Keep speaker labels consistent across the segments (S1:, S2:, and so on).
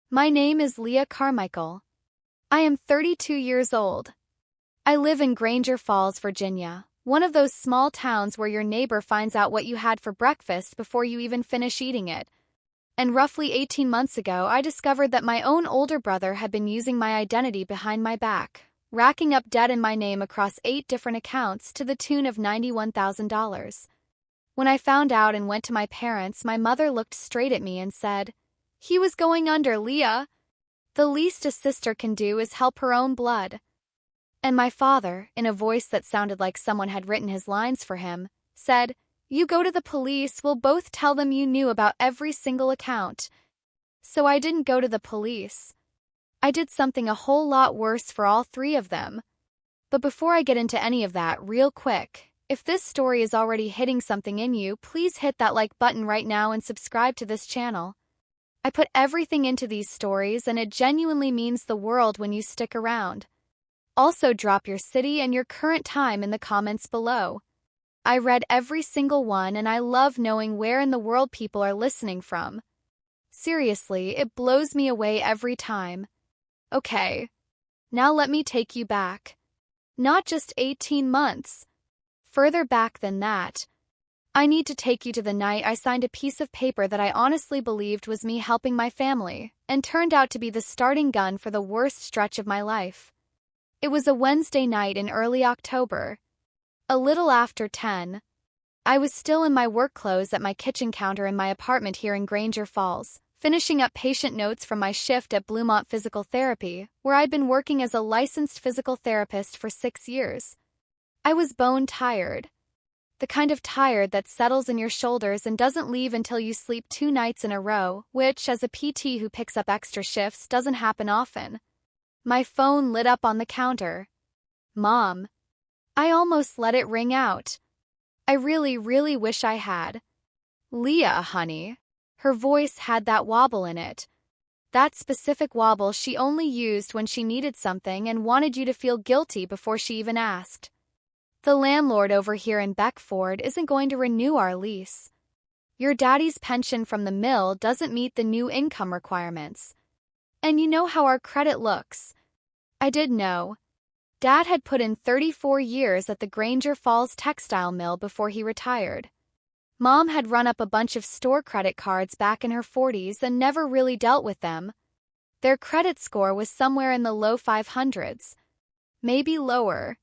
S1: My name is Leah Carmichael. I am 32 years old. I live in Granger Falls, Virginia, one of those small towns where your neighbor finds out what you had for breakfast before you even finish eating it. And roughly 18 months ago, I discovered that my own older brother had been using my identity behind my back, racking up debt in my name across 8 different accounts to the tune of $91,000. When I found out and went to my parents, my mother looked straight at me and said, "He was going under, Leah. The least a sister can do is help her own blood." And my father, in a voice that sounded like someone had written his lines for him, said, "You go to the police, we'll both tell them you knew about every single account." So I didn't go to the police. I did something a whole lot worse for all 3 of them. But before I get into any of that, real quick, if this story is already hitting something in you, please hit that like button right now and subscribe to this channel. I put everything into these stories, and it genuinely means the world when you stick around. Also, drop your city and your current time in the comments below. I read every single one, and I love knowing where in the world people are listening from. Seriously, it blows me away every time. Okay, now let me take you back. Not just 18 months. Further back than that. I need to take you to the night I signed a piece of paper that I honestly believed was me helping my family, and turned out to be the starting gun for the worst stretch of my life. It was a Wednesday night in early October. A little after 10. I was still in my work clothes at my kitchen counter in my apartment here in Granger Falls, finishing up patient notes from my shift at Bluemont Physical Therapy, where I'd been working as a licensed physical therapist for 6 years. I was bone tired. The kind of tired that settles in your shoulders and doesn't leave until you sleep 2 nights in a row, which, as a PT who picks up extra shifts, doesn't happen often. My phone lit up on the counter. Mom. I almost let it ring out. I really, really wish I had. "Leah, honey." Her voice had that wobble in it. That specific wobble she only used when she needed something and wanted you to feel guilty before she even asked. "The landlord over here in Beckford isn't going to renew our lease. Your daddy's pension from the mill doesn't meet the new income requirements. And you know how our credit looks." I did know. Dad had put in 34 years at the Granger Falls textile mill before he retired. Mom had run up a bunch of store credit cards back in her 40s and never really dealt with them. Their credit score was somewhere in the low 500s. Maybe lower.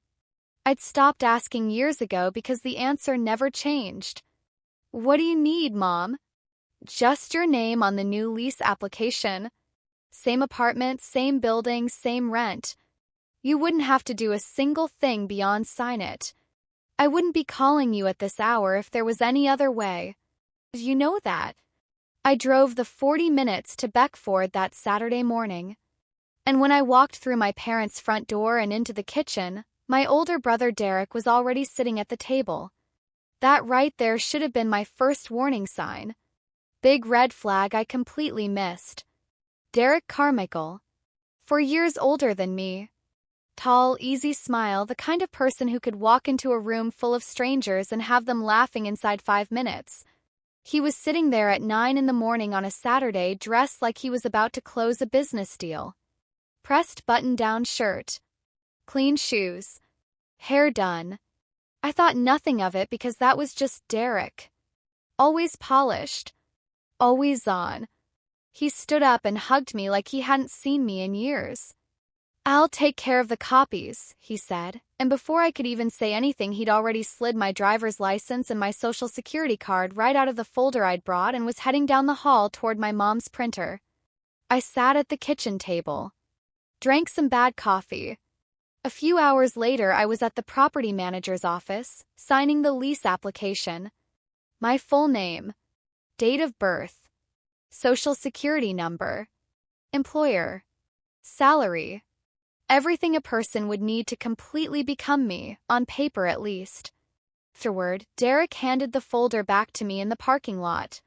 S1: I'd stopped asking years ago because the answer never changed. "What do you need, Mom?" "Just your name on the new lease application. Same apartment, same building, same rent. You wouldn't have to do a single thing beyond sign it. I wouldn't be calling you at this hour if there was any other way. You know that." I drove the 40 minutes to Beckford that Saturday morning. And when I walked through my parents' front door and into the kitchen, my older brother Derek was already sitting at the table. That right there should have been my first warning sign. Big red flag I completely missed. Derek Carmichael. 4 years older than me. Tall, easy smile, the kind of person who could walk into a room full of strangers and have them laughing inside 5 minutes. He was sitting there at 9 in the morning on a Saturday dressed like he was about to close a business deal. Pressed button-down shirt. Clean shoes. Hair done. I thought nothing of it because that was just Derek. Always polished. Always on. He stood up and hugged me like he hadn't seen me in years. "I'll take care of the copies," he said, and before I could even say anything he'd already slid my driver's license and my social security card right out of the folder I'd brought and was heading down the hall toward my mom's printer. I sat at the kitchen table. Drank some bad coffee. A few hours later, I was at the property manager's office, signing the lease application. My full name. Date of birth. Social security number. Employer. Salary. Everything a person would need to completely become me, on paper at least. Afterward, Derek handed the folder back to me in the parking lot.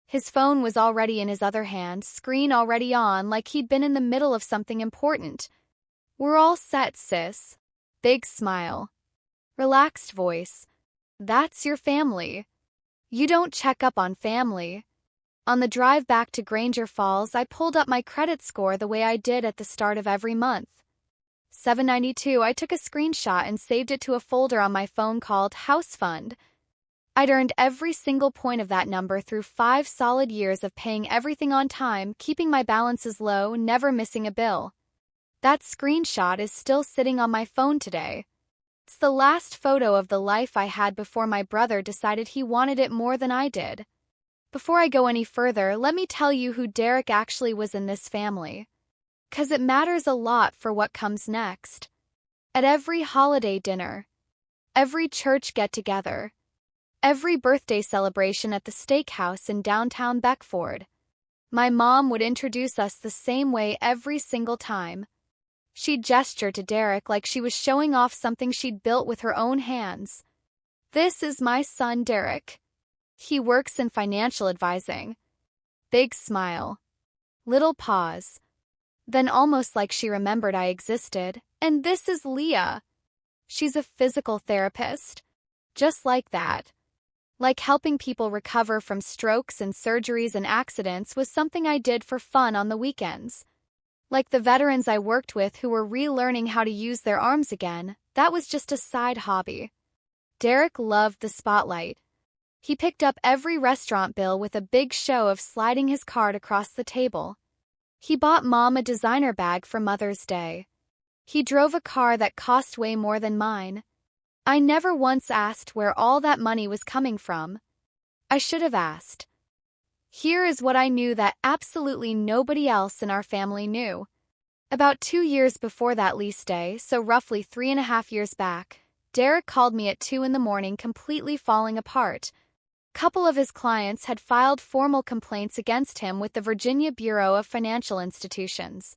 S1: His phone was already in his other hand, screen already on, like he'd been in the middle of something important. "We're all set, sis." Big smile. Relaxed voice. "That's your family. You don't check up on family. On the drive back to Granger Falls, I pulled up my credit score the way I did at the start of every month. 792. I took a screenshot and saved it to a folder on my phone called House Fund. I'd earned every single point of that number through 5 solid years of paying everything on time, keeping my balances low, never missing a bill. That screenshot is still sitting on my phone today. It's the last photo of the life I had before my brother decided he wanted it more than I did. Before I go any further, let me tell you who Derek actually was in this family. 'Cause it matters a lot for what comes next. At every holiday dinner, every church get-together, every birthday celebration at the steakhouse in downtown Beckford, my mom would introduce us the same way every single time. She'd gesture to Derek like she was showing off something she'd built with her own hands. "This is my son, Derek. He works in financial advising." Big smile. Little pause. Then almost like she remembered I existed. "And this is Leah. She's a physical therapist." Just like that. Like helping people recover from strokes and surgeries and accidents was something I did for fun on the weekends. Like the veterans I worked with who were relearning how to use their arms again, that was just a side hobby. Derek loved the spotlight. He picked up every restaurant bill with a big show of sliding his card across the table. He bought Mom a designer bag for Mother's Day. He drove a car that cost way more than mine. I never once asked where all that money was coming from. I should have asked. Here is what I knew that absolutely nobody else in our family knew. About 2 years before that lease day, so roughly 3.5 years back, Derek called me at 2 in the morning completely falling apart. Couple of his clients had filed formal complaints against him with the Virginia Bureau of Financial Institutions.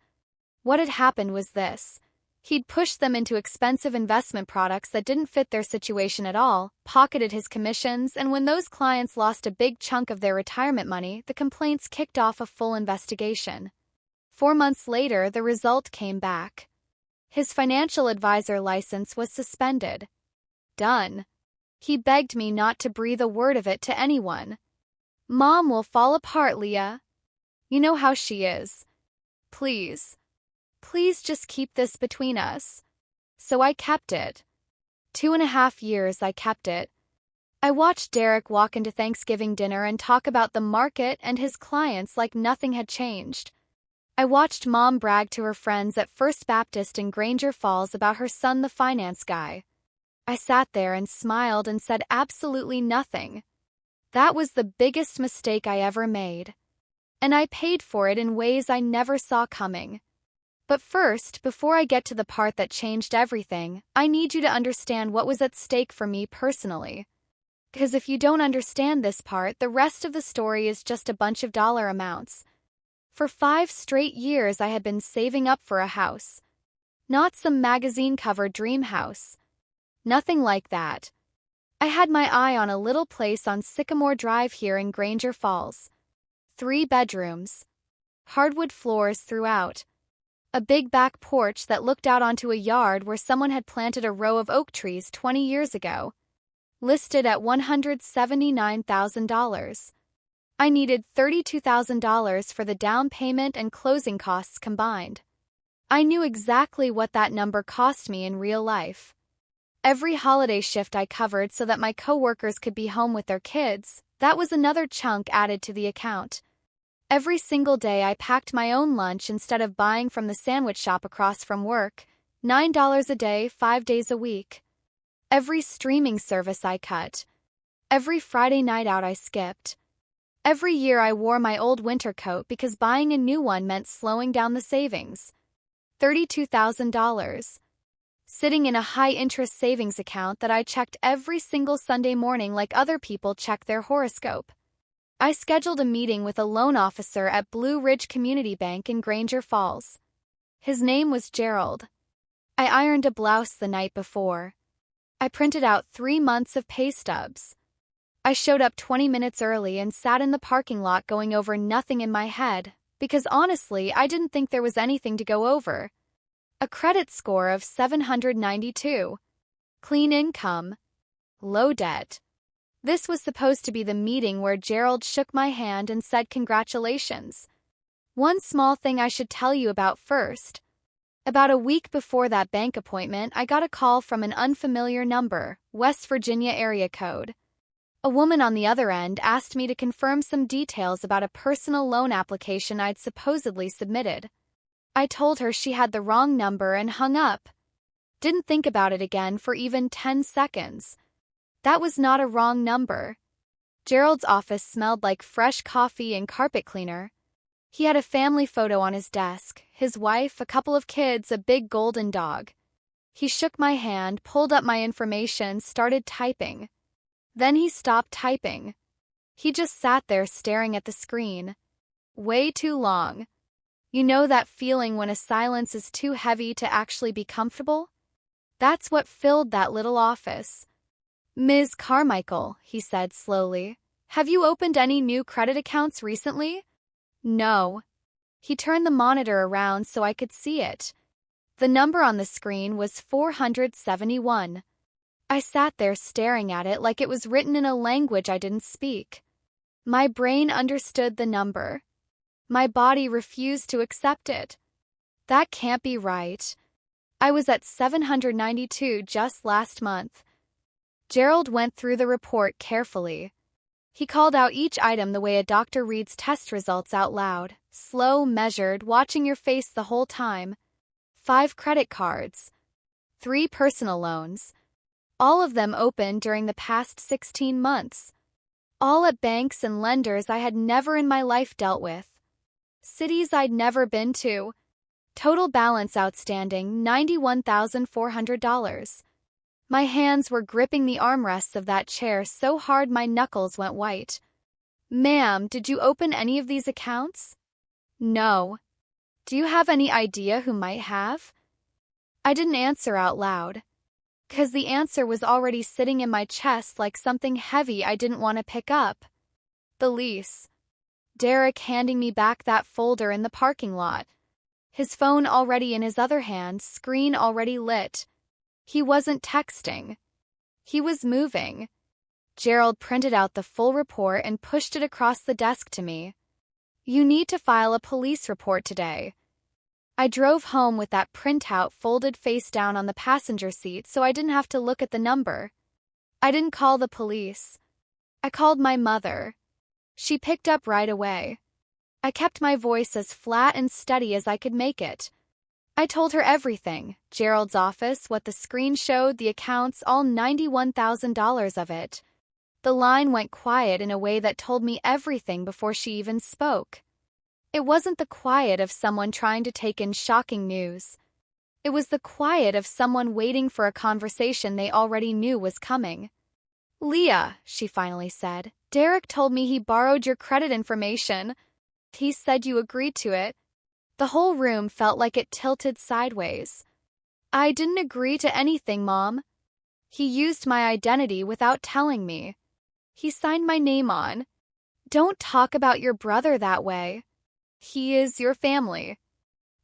S1: What had happened was this. He'd pushed them into expensive investment products that didn't fit their situation at all, pocketed his commissions, and when those clients lost a big chunk of their retirement money, the complaints kicked off a full investigation. 4 months later, the result came back. His financial advisor license was suspended. Done. He begged me not to breathe a word of it to anyone. "Mom will fall apart, Leah. You know how she is. Please. Please just keep this between us." So I kept it. 2.5 years I kept it. I watched Derek walk into Thanksgiving dinner and talk about the market and his clients like nothing had changed. I watched Mom brag to her friends at First Baptist in Granger Falls about her son, the finance guy. I sat there and smiled and said absolutely nothing. That was the biggest mistake I ever made. And I paid for it in ways I never saw coming. But first, before I get to the part that changed everything, I need you to understand what was at stake for me personally. Because if you don't understand this part, the rest of the story is just a bunch of dollar amounts. For 5 straight years I had been saving up for a house. Not some magazine cover dream house. Nothing like that. I had my eye on a little place on Sycamore Drive here in Granger Falls. 3 bedrooms. Hardwood floors throughout. A big back porch that looked out onto a yard where someone had planted a row of oak trees 20 years ago. Listed at $179,000. I needed $32,000 for the down payment and closing costs combined. I knew exactly what that number cost me in real life. Every holiday shift I covered so that my coworkers could be home with their kids, that was another chunk added to the account. Every single day I packed my own lunch instead of buying from the sandwich shop across from work, $9 a day, 5 days a week. Every streaming service I cut. Every Friday night out I skipped. Every year I wore my old winter coat because buying a new one meant slowing down the savings. $32,000. Sitting in a high-interest savings account that I checked every single Sunday morning like other people check their horoscope. I scheduled a meeting with a loan officer at Blue Ridge Community Bank in Granger Falls. His name was Gerald. I ironed a blouse the night before. I printed out 3 months of pay stubs. I showed up 20 minutes early and sat in the parking lot going over nothing in my head, because honestly, I didn't think there was anything to go over. A credit score of 792. Clean income. Low debt. This was supposed to be the meeting where Gerald shook my hand and said congratulations. One small thing I should tell you about first. About a week before that bank appointment, I got a call from an unfamiliar number, West Virginia area code. A woman on the other end asked me to confirm some details about a personal loan application I'd supposedly submitted. I told her she had the wrong number and hung up. Didn't think about it again for even 10 seconds. That was not a wrong number. Gerald's office smelled like fresh coffee and carpet cleaner. He had a family photo on his desk, his wife, a couple of kids, a big golden dog. He shook my hand, pulled up my information, started typing. Then he stopped typing. He just sat there staring at the screen. Way too long. You know that feeling when a silence is too heavy to actually be comfortable? That's what filled that little office. "Ms. Carmichael," he said slowly, "have you opened any new credit accounts recently?" "No." He turned the monitor around so I could see it. The number on the screen was 471. I sat there staring at it like it was written in a language I didn't speak. My brain understood the number. My body refused to accept it. That can't be right. I was at 792 just last month. Gerald went through the report carefully. He called out each item the way a doctor reads test results out loud, slow, measured, watching your face the whole time. 5 credit cards. 3 personal loans. All of them opened during the past 16 months. All at banks and lenders I had never in my life dealt with. Cities I'd never been to. Total balance outstanding, $91,400. My hands were gripping the armrests of that chair so hard my knuckles went white. "Ma'am, did you open any of these accounts?" "No." "Do you have any idea who might have?" I didn't answer out loud, 'cause the answer was already sitting in my chest like something heavy I didn't want to pick up. The lease. Derek handing me back that folder in the parking lot. His phone already in his other hand, screen already lit. He wasn't texting. He was moving. Gerald printed out the full report and pushed it across the desk to me. "You need to file a police report today." I drove home with that printout folded face down on the passenger seat so I didn't have to look at the number. I didn't call the police. I called my mother. She picked up right away. I kept my voice as flat and steady as I could make it. I told her everything, Gerald's office, what the screen showed, the accounts, all $91,000 of it. The line went quiet in a way that told me everything before she even spoke. It wasn't the quiet of someone trying to take in shocking news. It was the quiet of someone waiting for a conversation they already knew was coming. "Leah," she finally said, "Derek told me he borrowed your credit information. He said you agreed to it." The whole room felt like it tilted sideways. "I didn't agree to anything, Mom. He used my identity without telling me. He signed my name on." "Don't talk about your brother that way. He is your family."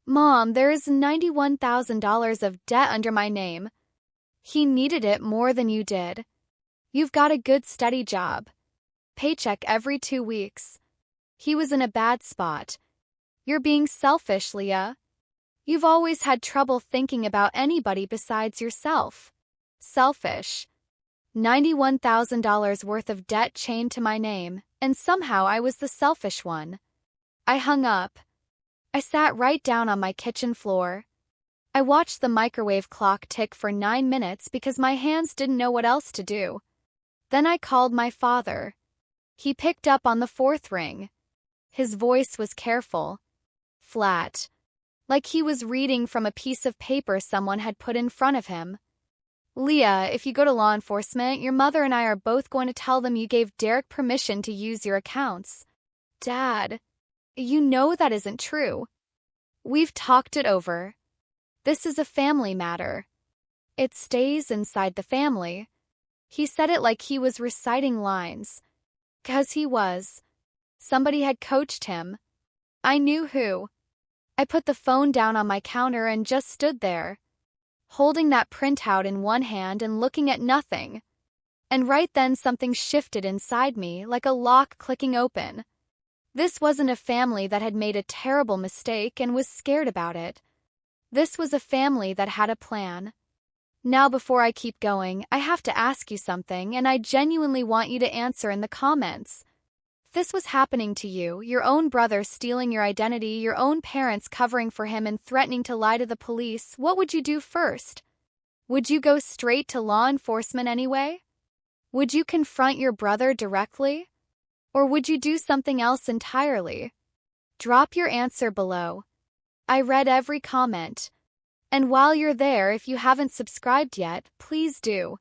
S1: "Mom, there is $91,000 of debt under my name. He needed it more than you did. You've got a good steady job. Paycheck every 2 weeks. He was in a bad spot. You're being selfish, Leah. You've always had trouble thinking about anybody besides yourself. Selfish. $91,000 worth of debt chained to my name, and somehow I was the selfish one." I hung up. I sat right down on my kitchen floor. I watched the microwave clock tick for 9 minutes because my hands didn't know what else to do. Then I called my father. He picked up on the 4th ring. His voice was careful. Flat. Like he was reading from a piece of paper someone had put in front of him. "Leah, if you go to law enforcement, your mother and I are both going to tell them you gave Derek permission to use your accounts." "Dad, you know that isn't true. We've talked it over. This is a family matter. It stays inside the family." He said it like he was reciting lines. 'Cause he was. Somebody had coached him. I knew who. I put the phone down on my counter and just stood there, holding that printout in one hand and looking at nothing. And right then something shifted inside me like a lock clicking open. This wasn't a family that had made a terrible mistake and was scared about it. This was a family that had a plan. Now before I keep going, I have to ask you something, and I genuinely want you to answer in the comments. If this was happening to you, your own brother stealing your identity, your own parents covering for him and threatening to lie to the police, what would you do first? Would you go straight to law enforcement anyway? Would you confront your brother directly? Or would you do something else entirely? Drop your answer below. I read every comment. And while you're there, if you haven't subscribed yet, please do.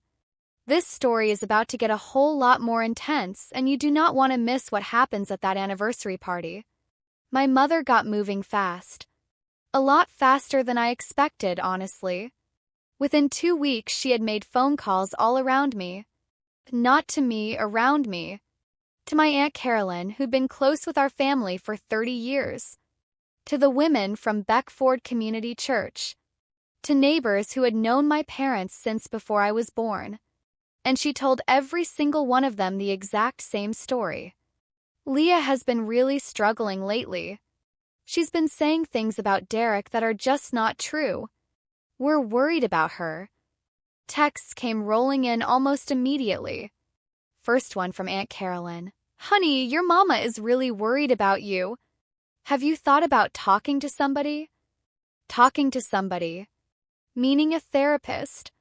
S1: This story is about to get a whole lot more intense, and you do not want to miss what happens at that anniversary party. My mother got moving fast. A lot faster than I expected, honestly. Within 2 weeks, she had made phone calls all around me. Not to me, around me. To my Aunt Carolyn, who'd been close with our family for 30 years. To the women from Beckford Community Church. To neighbors who had known my parents since before I was born. And she told every single one of them the exact same story. Leah has been really struggling lately. She's been saying things about Derek that are just not true. We're worried about her. Texts came rolling in almost immediately. First one from Aunt Carolyn. Honey, your mama is really worried about you. Have you thought about talking to somebody? Talking to somebody. Meaning a therapist.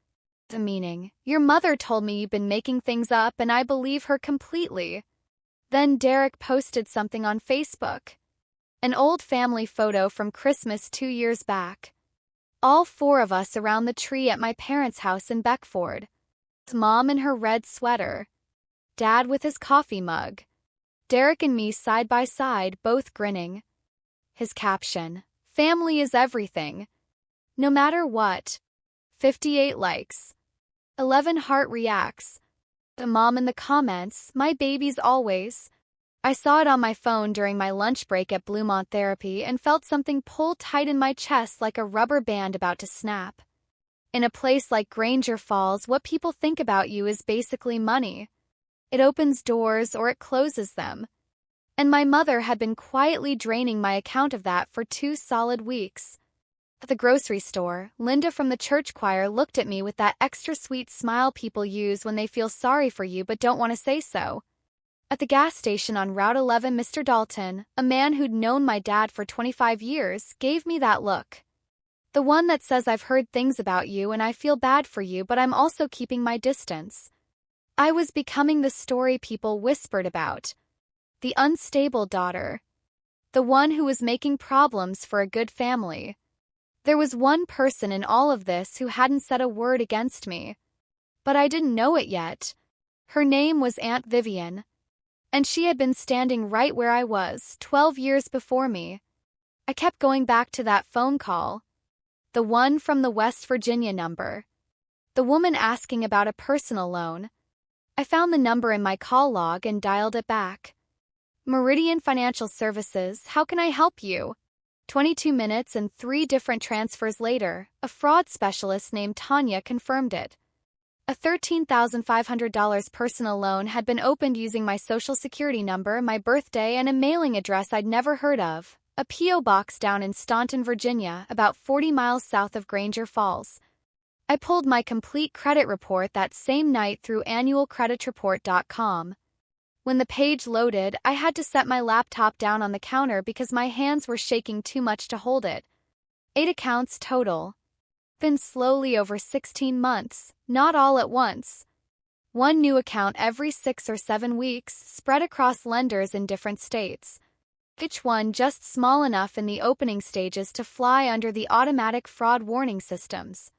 S1: The meaning. Your mother told me you've been making things up and I believe her completely. Then Derek posted something on Facebook. An old family photo from Christmas 2 years back. All 4 of us around the tree at my parents' house in Beckford. Mom in her red sweater. Dad with his coffee mug. Derek and me side by side, both grinning. His caption. Family is everything. No matter what. 58 likes. 11 heart reacts. The mom in the comments, my babies always. I saw it on my phone during my lunch break at Bluemont Therapy and felt something pull tight in my chest like a rubber band about to snap. In a place like Granger Falls, what people think about you is basically money. It opens doors or it closes them. And my mother had been quietly draining my account of that for 2 solid weeks. At the grocery store, Linda from the church choir looked at me with that extra sweet smile people use when they feel sorry for you but don't want to say so. At the gas station on Route 11, Mr. Dalton, a man who'd known my dad for 25 years, gave me that look. The one that says I've heard things about you and I feel bad for you but I'm also keeping my distance. I was becoming the story people whispered about. The unstable daughter. The one who was making problems for a good family. There was one person in all of this who hadn't said a word against me. But I didn't know it yet. Her name was Aunt Vivian. And she had been standing right where I was, 12 years before me. I kept going back to that phone call. The one from the West Virginia number. The woman asking about a personal loan. I found the number in my call log and dialed it back. Meridian Financial Services, how can I help you? 22 minutes and 3 different transfers later, a fraud specialist named Tanya confirmed it. A $13,500 personal loan had been opened using my social security number, my birthday, and a mailing address I'd never heard of, a P.O. box down in Staunton, Virginia, about 40 miles south of Granger Falls. I pulled my complete credit report that same night through annualcreditreport.com. When the page loaded, I had to set my laptop down on the counter because my hands were shaking too much to hold it. 8 accounts total. Been slowly over 16 months, not all at once. 1 new account every 6 or 7 weeks, spread across lenders in different states. Each one just small enough in the opening stages to fly under the automatic fraud warning systems.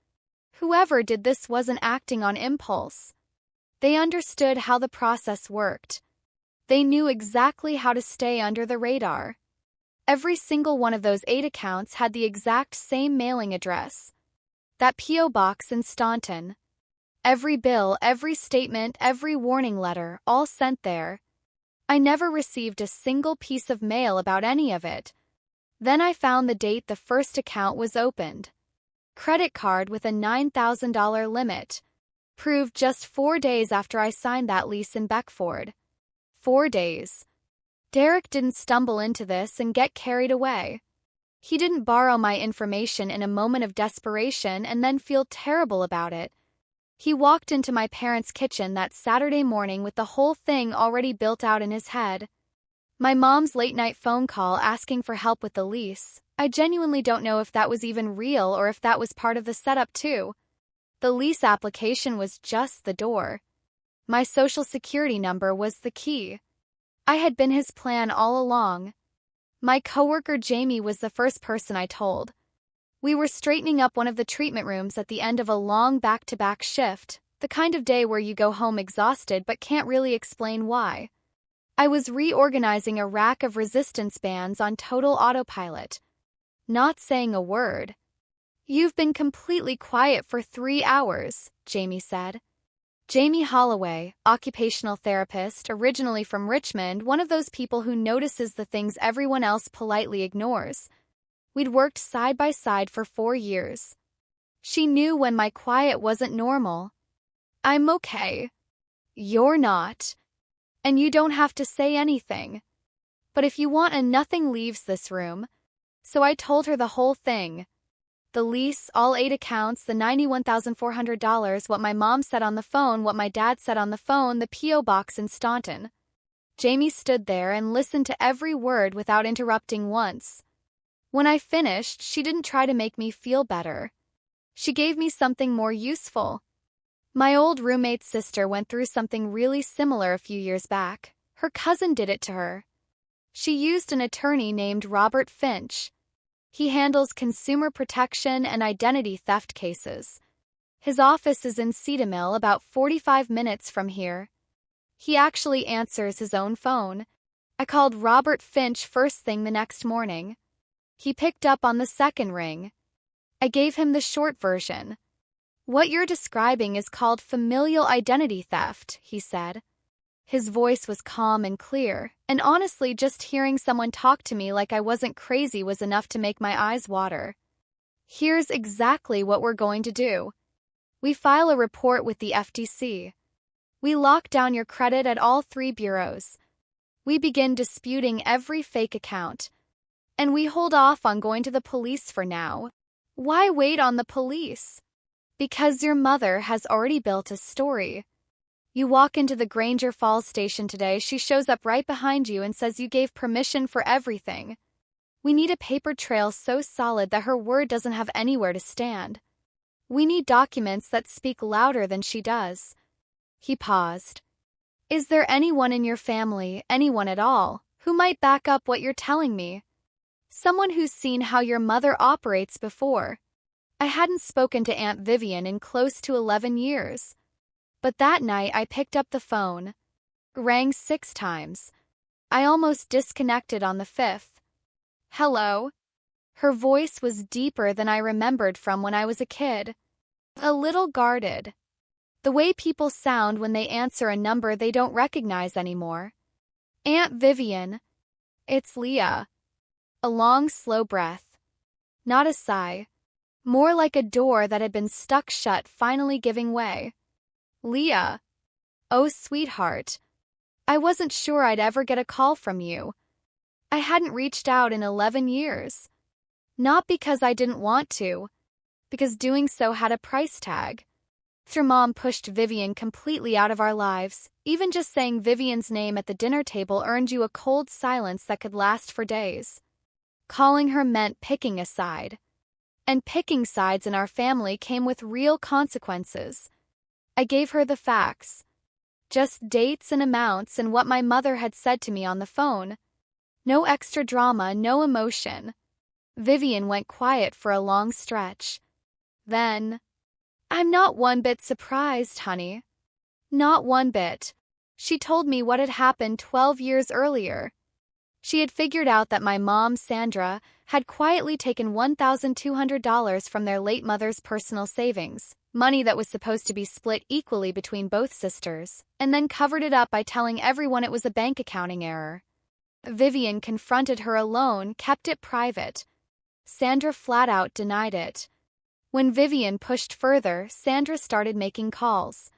S1: Whoever did this wasn't acting on impulse. They understood how the process worked. They knew exactly how to stay under the radar. Every single one of those 8 accounts had the exact same mailing address. That P.O. box in Staunton. Every bill, every statement, every warning letter, all sent there. I never received a single piece of mail about any of it. Then I found the date the first account was opened. Credit card with a $9,000 limit. Proved just 4 days after I signed that lease in Beckford. 4 days. Derek didn't stumble into this and get carried away. He didn't borrow my information in a moment of desperation and then feel terrible about it. He walked into my parents' kitchen that Saturday morning with the whole thing already built out in his head. My mom's late-night phone call asking for help with the lease. I genuinely don't know if that was even real or if that was part of the setup too. The lease application was just the door. My social security number was the key. I had been his plan all along. My coworker Jamie was the first person I told. We were straightening up one of the treatment rooms at the end of a long back-to-back shift, the kind of day where you go home exhausted but can't really explain why. I was reorganizing a rack of resistance bands on total autopilot. Not saying a word. "You've been completely quiet for 3 hours," Jamie said. Jamie Holloway, occupational therapist, originally from Richmond, one of those people who notices the things everyone else politely ignores. We'd worked side by side for 4 years. She knew when my quiet wasn't normal. "I'm okay." "You're not. And you don't have to say anything. But if you want and nothing leaves this room." So I told her the whole thing. The lease, all 8 accounts, the $91,400, what my mom said on the phone, what my dad said on the phone, the P.O. box in Staunton. Jamie stood there and listened to every word without interrupting once. When I finished, she didn't try to make me feel better. She gave me something more useful. My old roommate's sister went through something really similar a few years back. Her cousin did it to her. She used an attorney named Robert Finch. He handles consumer protection and identity theft cases. His office is in Cedarmill, about 45 minutes from here. He actually answers his own phone. I called Robert Finch first thing the next morning. He picked up on the second ring. I gave him the short version. "What you're describing is called familial identity theft," he said. His voice was calm and clear, and honestly just hearing someone talk to me like I wasn't crazy was enough to make my eyes water. "Here's exactly what we're going to do. We file a report with the FTC. We lock down your credit at all 3 bureaus. We begin disputing every fake account. And we hold off on going to the police for now." "Why wait on the police?" "Because your mother has already built a story. You walk into the Granger Falls station today, she shows up right behind you and says you gave permission for everything. We need a paper trail so solid that her word doesn't have anywhere to stand. We need documents that speak louder than she does." He paused. "Is there anyone in your family, anyone at all, who might back up what you're telling me? Someone who's seen how your mother operates before?" I hadn't spoken to Aunt Vivian in close to 11 years. But that night I picked up the phone. Rang 6 times. I almost disconnected on the 5th. "Hello?" Her voice was deeper than I remembered from when I was a kid. A little guarded. The way people sound when they answer a number they don't recognize anymore. "Aunt Vivian." "It's Leah." A long, slow breath. Not a sigh. More like a door that had been stuck shut finally giving way. "Leah." "Oh, sweetheart. I wasn't sure I'd ever get a call from you. I hadn't reached out in 11 years. Not because I didn't want to, because doing so had a price tag. Your mom pushed Vivian completely out of our lives. Even just saying Vivian's name at the dinner table earned you a cold silence that could last for days. Calling her meant picking a side. And picking sides in our family came with real consequences. I gave her the facts. Just dates and amounts and what my mother had said to me on the phone. No extra drama, no emotion. Vivian went quiet for a long stretch. Then, "I'm not one bit surprised, honey. Not one bit." She told me what had happened 12 years earlier. She had figured out that my mom, Sandra, had quietly taken $1,200 from their late mother's personal savings, money that was supposed to be split equally between both sisters, and then covered it up by telling everyone it was a bank accounting error. Vivian confronted her alone, kept it private. Sandra flat out denied it. When Vivian pushed further, Sandra started making calls.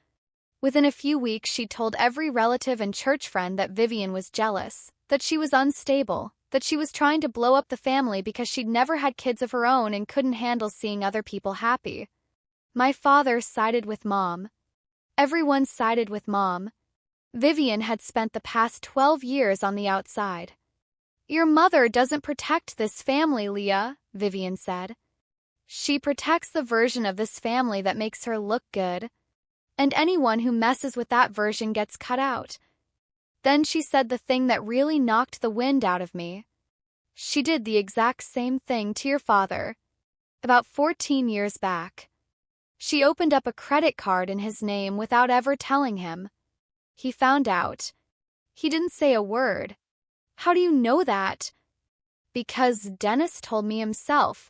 S1: Within a few weeks, she told every relative and church friend that Vivian was jealous, that she was unstable, that she was trying to blow up the family because she'd never had kids of her own and couldn't handle seeing other people happy. My father sided with Mom. Everyone sided with Mom. Vivian had spent the past 12 years on the outside. "Your mother doesn't protect this family, Leah," Vivian said. "She protects the version of this family that makes her look good. And anyone who messes with that version gets cut out." Then she said the thing that really knocked the wind out of me. "She did the exact same thing to your father. About 14 years back. She opened up a credit card in his name without ever telling him. He found out. He didn't say a word." "How do you know that?" "Because Dennis told me himself.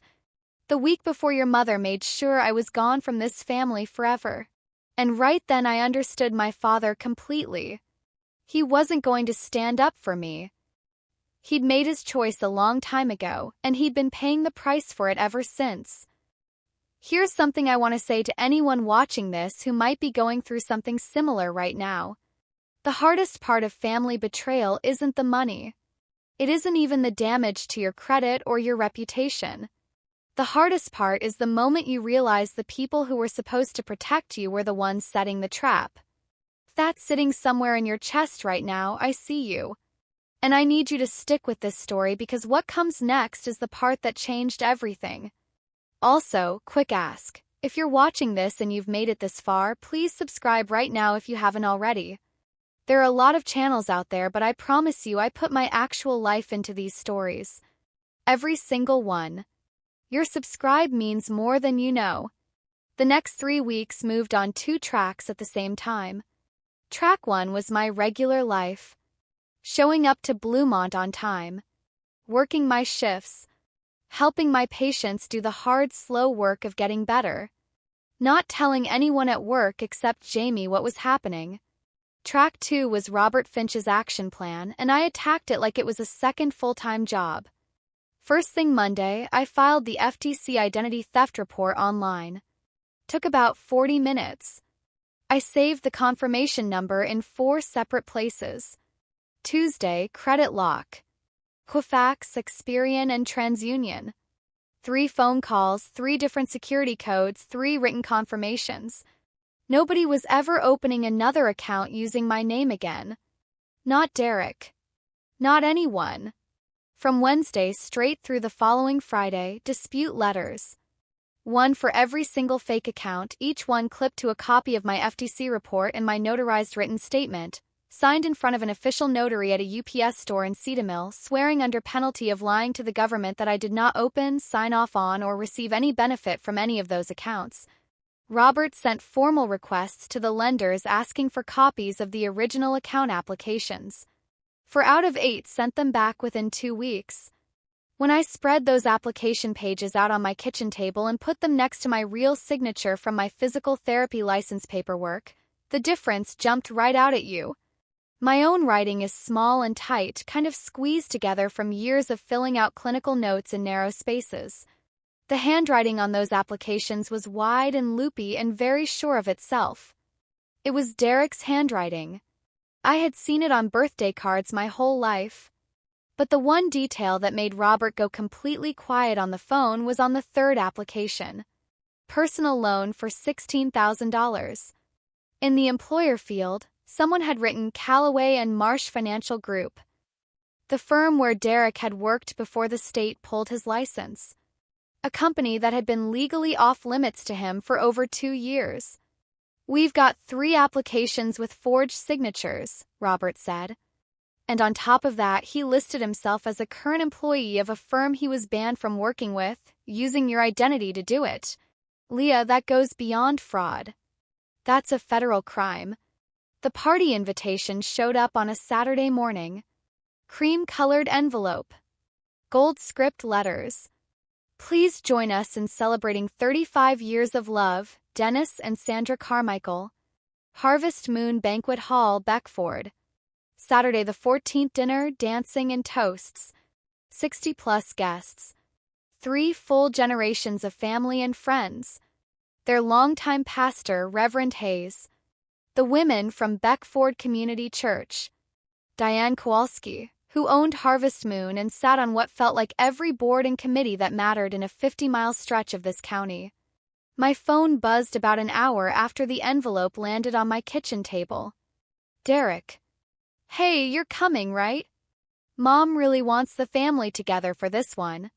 S1: The week before your mother made sure I was gone from this family forever. And right then I understood my father completely. He wasn't going to stand up for me. He'd made his choice a long time ago, and he'd been paying the price for it ever since. Here's something I want to say to anyone watching this who might be going through something similar right now. The hardest part of family betrayal isn't the money. It isn't even the damage to your credit or your reputation. The hardest part is the moment you realize the people who were supposed to protect you were the ones setting the trap. That's sitting somewhere in your chest right now. I see you. And I need you to stick with this story because what comes next is the part that changed everything. Also, quick ask. If you're watching this and you've made it this far, please subscribe right now if you haven't already. There are a lot of channels out there, but I promise you I put my actual life into these stories. Every single one. Your subscribe means more than you know. The next 3 weeks moved on 2 tracks at the same time. Track 1 was my regular life. Showing up to Bluemont on time. Working my shifts. Helping my patients do the hard, slow work of getting better. Not telling anyone at work except Jamie what was happening. Track 2 was Robert Finch's action plan, and I attacked it like it was a second full-time job. First thing Monday, I filed the FTC identity theft report online. Took about 40 minutes. I saved the confirmation number in 4 separate places. Tuesday, credit lock. Equifax, Experian, and TransUnion. 3 phone calls, 3 different security codes, 3 written confirmations. Nobody was ever opening another account using my name again. Not Derek. Not anyone. From Wednesday straight through the following Friday, dispute letters. 1 for every single fake account, each one clipped to a copy of my FTC report and my notarized written statement, signed in front of an official notary at a UPS store in Cedarmill, swearing under penalty of lying to the government that I did not open, sign off on, or receive any benefit from any of those accounts. Robert sent formal requests to the lenders asking for copies of the original account applications. 4 out of 8 sent them back within 2 weeks. When I spread those application pages out on my kitchen table and put them next to my real signature from my physical therapy license paperwork, the difference jumped right out at you. My own writing is small and tight, kind of squeezed together from years of filling out clinical notes in narrow spaces. The handwriting on those applications was wide and loopy and very sure of itself. It was Derek's handwriting. I had seen it on birthday cards my whole life. But the one detail that made Robert go completely quiet on the phone was on the 3rd application. Personal loan for $16,000. In the employer field, someone had written Callaway and Marsh Financial Group, the firm where Derek had worked before the state pulled his license. A company that had been legally off-limits to him for over 2 years. "We've got 3 applications with forged signatures," Robert said. And on top of that, he listed himself as a current employee of a firm he was banned from working with, using your identity to do it. Leah, that goes beyond fraud. That's a federal crime. The party invitation showed up on a Saturday morning. Cream-colored envelope. Gold script letters. Please join us in celebrating 35 years of love, Dennis and Sandra Carmichael. Harvest Moon Banquet Hall, Beckford. Saturday the 14th, dinner, dancing, and toasts. 60-plus guests. 3 full generations of family and friends. Their longtime pastor, Reverend Hayes. The women from Beckford Community Church. Diane Kowalski, who owned Harvest Moon and sat on what felt like every board and committee that mattered in a 50-mile stretch of this county. My phone buzzed about an hour after the envelope landed on my kitchen table. Derek. Hey, you're coming, right? Mom really wants the family together for this one.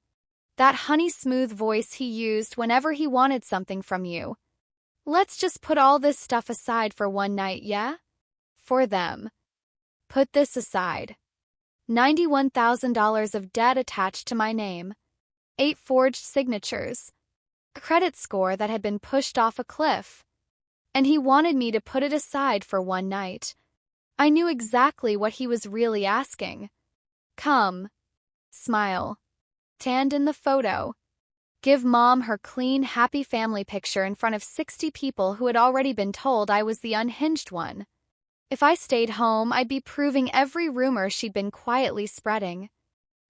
S1: That honey-smooth voice he used whenever he wanted something from you. Let's just put all this stuff aside for one night, yeah? For them. Put this aside. $91,000 of debt attached to my name. 8 forged signatures. A credit score that had been pushed off a cliff. And he wanted me to put it aside for one night. I knew exactly what he was really asking. Come. Smile. Stand in the photo. Give Mom her clean, happy family picture in front of 60 people who had already been told I was the unhinged one. If I stayed home, I'd be proving every rumor she'd been quietly spreading.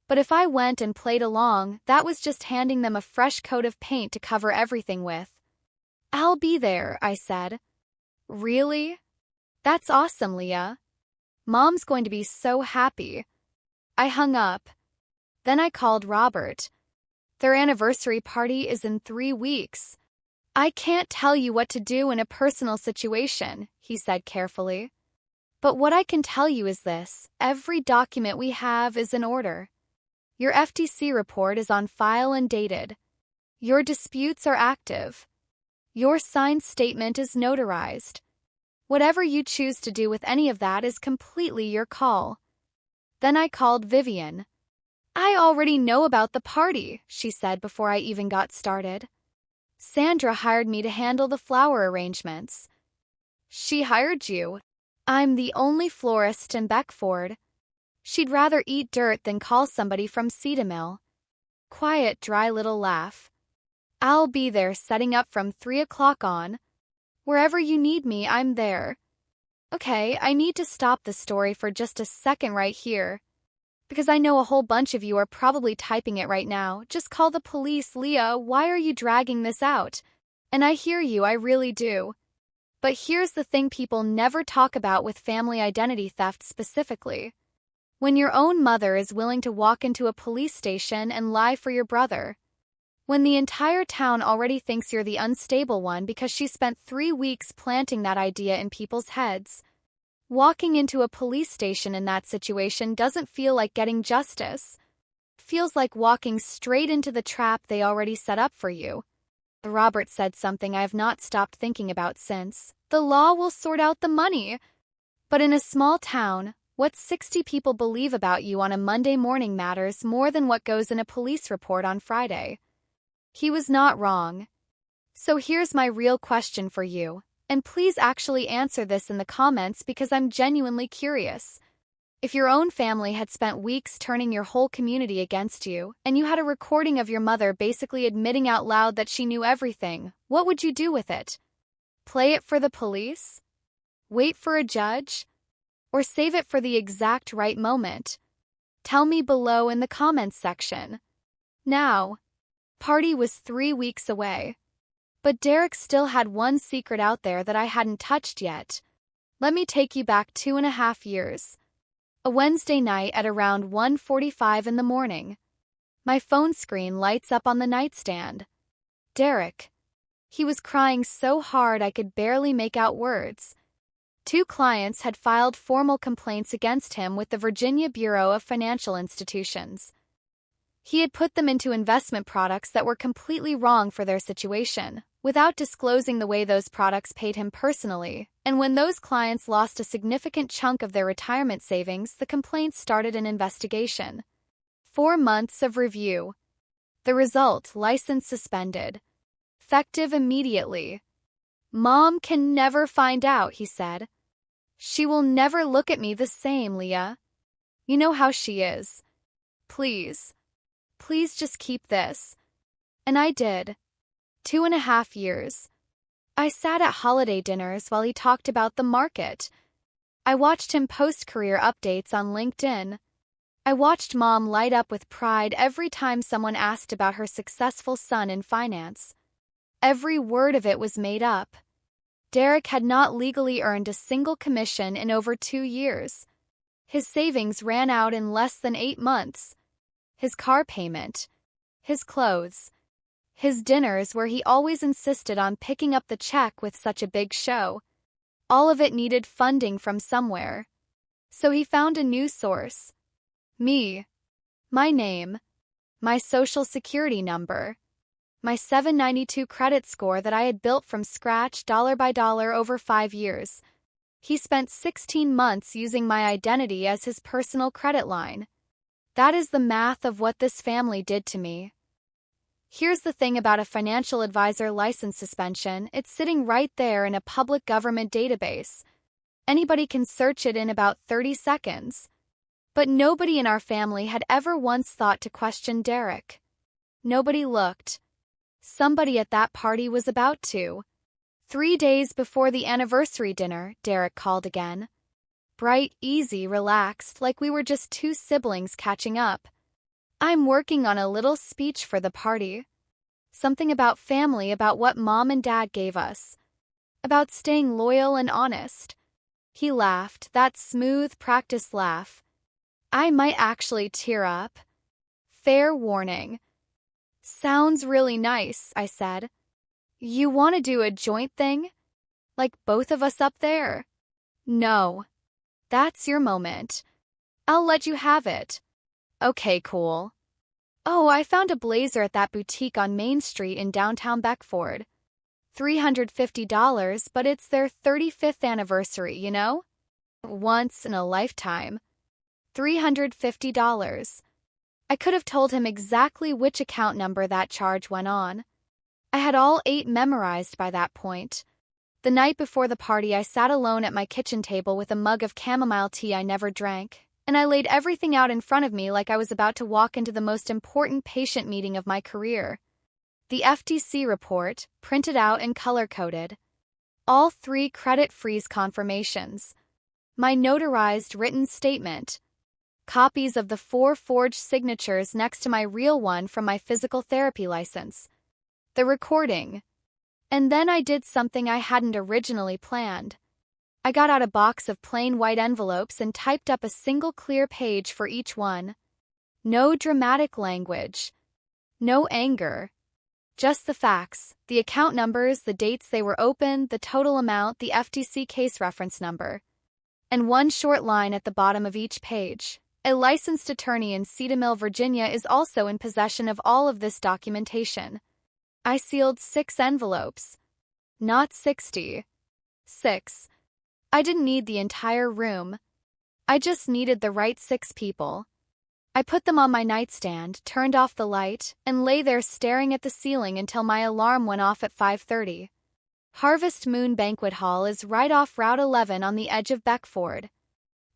S1: But if I went and played along, that was just handing them a fresh coat of paint to cover everything with. I'll be there, I said. Really? That's awesome, Leah. Mom's going to be so happy. I hung up. Then I called Robert. Their anniversary party is in 3 weeks. I can't tell you what to do in a personal situation, he said carefully. But what I can tell you is this: every document we have is in order. Your FTC report is on file and dated. Your disputes are active. Your signed statement is notarized. Whatever you choose to do with any of that is completely your call. Then I called Vivian. I already know about the party, she said before I even got started. Sandra hired me to handle the flower arrangements. She hired you? I'm the only florist in Beckford. She'd rather eat dirt than call somebody from Cedarmill. Quiet, dry little laugh. I'll be there setting up from 3 o'clock on. Wherever you need me, I'm there. Okay, I need to stop the story for just a second right here. Because I know a whole bunch of you are probably typing it right now. Just call the police, Leah. Why are you dragging this out? And I hear you, I really do. But here's the thing people never talk about with family identity theft specifically. When your own mother is willing to walk into a police station and lie for your brother. When the entire town already thinks you're the unstable one because she spent 3 weeks planting that idea in people's heads. Walking into a police station in that situation doesn't feel like getting justice. It feels like walking straight into the trap they already set up for you. Robert said something I have not stopped thinking about since. The law will sort out the money. But in a small town, what 60 people believe about you on a Monday morning matters more than what goes in a police report on Friday. He was not wrong. So here's my real question for you. And please actually answer this in the comments because I'm genuinely curious. If your own family had spent weeks turning your whole community against you, and you had a recording of your mother basically admitting out loud that she knew everything, what would you do with it? Play it for the police? Wait for a judge? Or save it for the exact right moment? Tell me below in the comments section. Now, party was 3 weeks away. But Derek still had one secret out there that I hadn't touched yet. Let me take you back 2.5 years. A Wednesday night at around 1:45 in the morning. My phone screen lights up on the nightstand. Derek. He was crying so hard I could barely make out words. 2 clients had filed formal complaints against him with the Virginia Bureau of Financial Institutions. He had put them into investment products that were completely wrong for their situation, without disclosing the way those products paid him personally, and when those clients lost a significant chunk of their retirement savings, the complaints started an investigation. 4 months of review. The result: license suspended. Effective immediately. Mom can never find out, he said. She will never look at me the same, Leah. You know how she is. Please. Please just keep this. And I did. 2.5 years. I sat at holiday dinners while he talked about the market. I watched him post career updates on LinkedIn. I watched Mom light up with pride every time someone asked about her successful son in finance. Every word of it was made up. Derek had not legally earned a single commission in over 2 years. His savings ran out in less than 8 months. His car payment, his clothes, his dinners where he always insisted on picking up the check with such a big show. All of it needed funding from somewhere. So he found a new source. Me. My name. My social security number. My 792 credit score that I had built from scratch dollar by dollar over 5 years. He spent 16 months using my identity as his personal credit line. That is the math of what this family did to me. Here's the thing about a financial advisor license suspension, it's sitting right there in a public government database. Anybody can search it in about 30 seconds. But nobody in our family had ever once thought to question Derek. Nobody looked. Somebody at that party was about to. 3 days before the anniversary dinner, Derek called again. Bright, easy, relaxed, like we were just 2 siblings catching up. I'm working on a little speech for the party. Something about family, about what Mom and Dad gave us. About staying loyal and honest. He laughed, that smooth, practiced laugh. I might actually tear up. Fair warning. Sounds really nice, I said. You want to do a joint thing? Like both of us up there? No. That's your moment. I'll let you have it. Okay, cool. Oh, I found a blazer at that boutique on Main Street in downtown Beckford. $350, but it's their 35th anniversary, you know? Once in a lifetime. $350. I could have told him exactly which account number that charge went on. I had all 8 memorized by that point. The night before the party, I sat alone at my kitchen table with a mug of chamomile tea I never drank, and I laid everything out in front of me like I was about to walk into the most important patient meeting of my career. The FTC report, printed out and color-coded. All 3 credit freeze confirmations. My notarized written statement. Copies of the 4 forged signatures next to my real one from my physical therapy license. The recording. And then I did something I hadn't originally planned. I got out a box of plain white envelopes and typed up a single clear page for each one. No dramatic language. No anger. Just the facts, the account numbers, the dates they were open, the total amount, the FTC case reference number. And one short line at the bottom of each page. A licensed attorney in Cedarville, Virginia is also in possession of all of this documentation. I sealed 6 envelopes. Not 60. 6. I didn't need the entire room. I just needed the right 6 people. I put them on my nightstand, turned off the light, and lay there staring at the ceiling until my alarm went off at 5:30. Harvest Moon Banquet Hall is right off Route 11 on the edge of Beckford.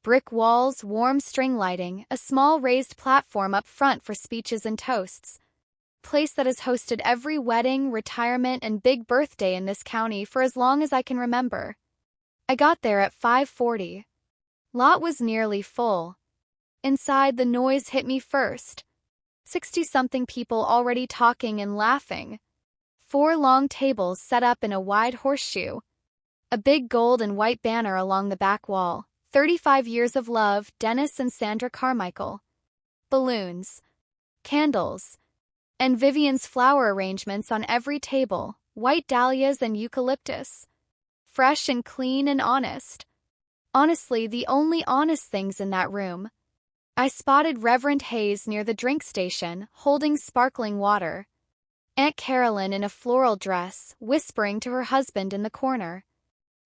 S1: Brick walls, warm string lighting, a small raised platform up front for speeches and toasts. Place that has hosted every wedding, retirement, and big birthday in this county for as long as I can remember. I got there at 5:40. Lot was nearly full. Inside, the noise hit me first. 60-something people already talking and laughing. 4 long tables set up in a wide horseshoe. A big gold and white banner along the back wall. 35 years of love, Dennis and Sandra Carmichael. Balloons. Candles. And Vivian's flower arrangements on every table, white dahlias and eucalyptus. Fresh and clean and honest. Honestly, the only honest things in that room. I spotted Reverend Hayes near the drink station, holding sparkling water. Aunt Carolyn in a floral dress, whispering to her husband in the corner.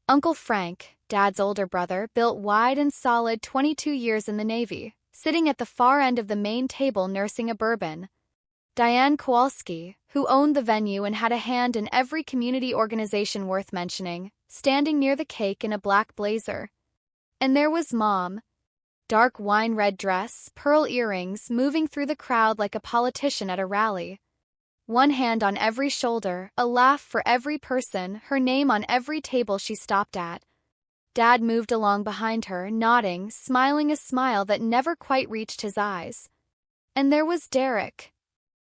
S1: Uncle Frank, Dad's older brother, built wide and solid, 22 years in the Navy, sitting at the far end of the main table nursing a bourbon. Diane Kowalski, who owned the venue and had a hand in every community organization worth mentioning, standing near the cake in a black blazer. And there was Mom. Dark wine-red dress, pearl earrings, moving through the crowd like a politician at a rally. One hand on every shoulder, a laugh for every person, her name on every table she stopped at. Dad moved along behind her, nodding, smiling a smile that never quite reached his eyes. And there was Derek.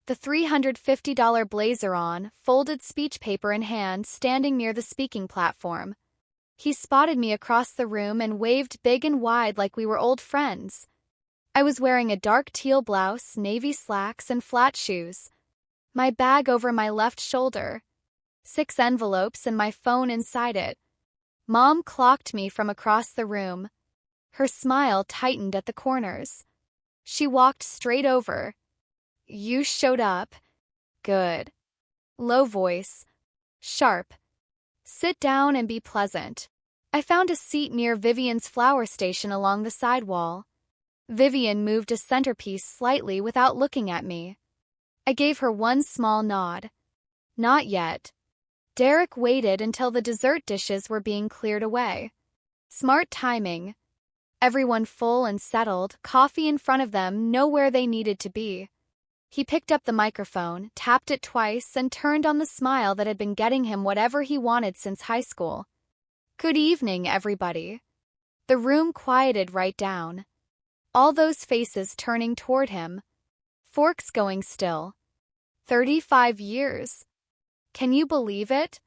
S1: The $350 blazer on, folded speech paper in hand, standing near the speaking platform. He spotted me across the room and waved big and wide like we were old friends. I was wearing a dark teal blouse, navy slacks, and flat shoes. My bag over my left shoulder. 6 envelopes and my phone inside it. Mom clocked me from across the room. Her smile tightened at the corners. She walked straight over. "You showed up. Good." Low voice. Sharp. "Sit down and be pleasant." I found a seat near Vivian's flower station along the side wall. Vivian moved a centerpiece slightly without looking at me. I gave her one small nod. Not yet. Derek waited until the dessert dishes were being cleared away. Smart timing. Everyone full and settled, coffee in front of them, know where they needed to be. He picked up the microphone, tapped it twice, and turned on the smile that had been getting him whatever he wanted since high school. "Good evening, everybody." The room quieted right down. All those faces turning toward him. Forks going still. 35 years. Can you believe it?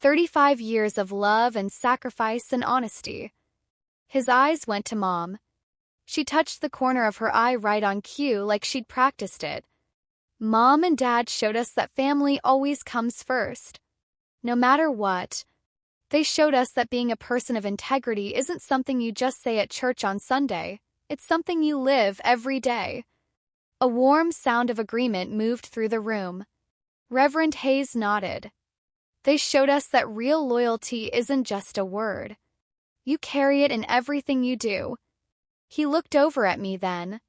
S1: 35 years of love and sacrifice and honesty. His eyes went to Mom. She touched the corner of her eye right on cue like she'd practiced it. Mom and Dad showed us that family always comes first. No matter what. They showed us that being a person of integrity isn't something you just say at church on Sunday. It's something you live every day. A warm sound of agreement moved through the room. Reverend Hayes nodded. They showed us that real loyalty isn't just a word. You carry it in everything you do. He looked over at me then.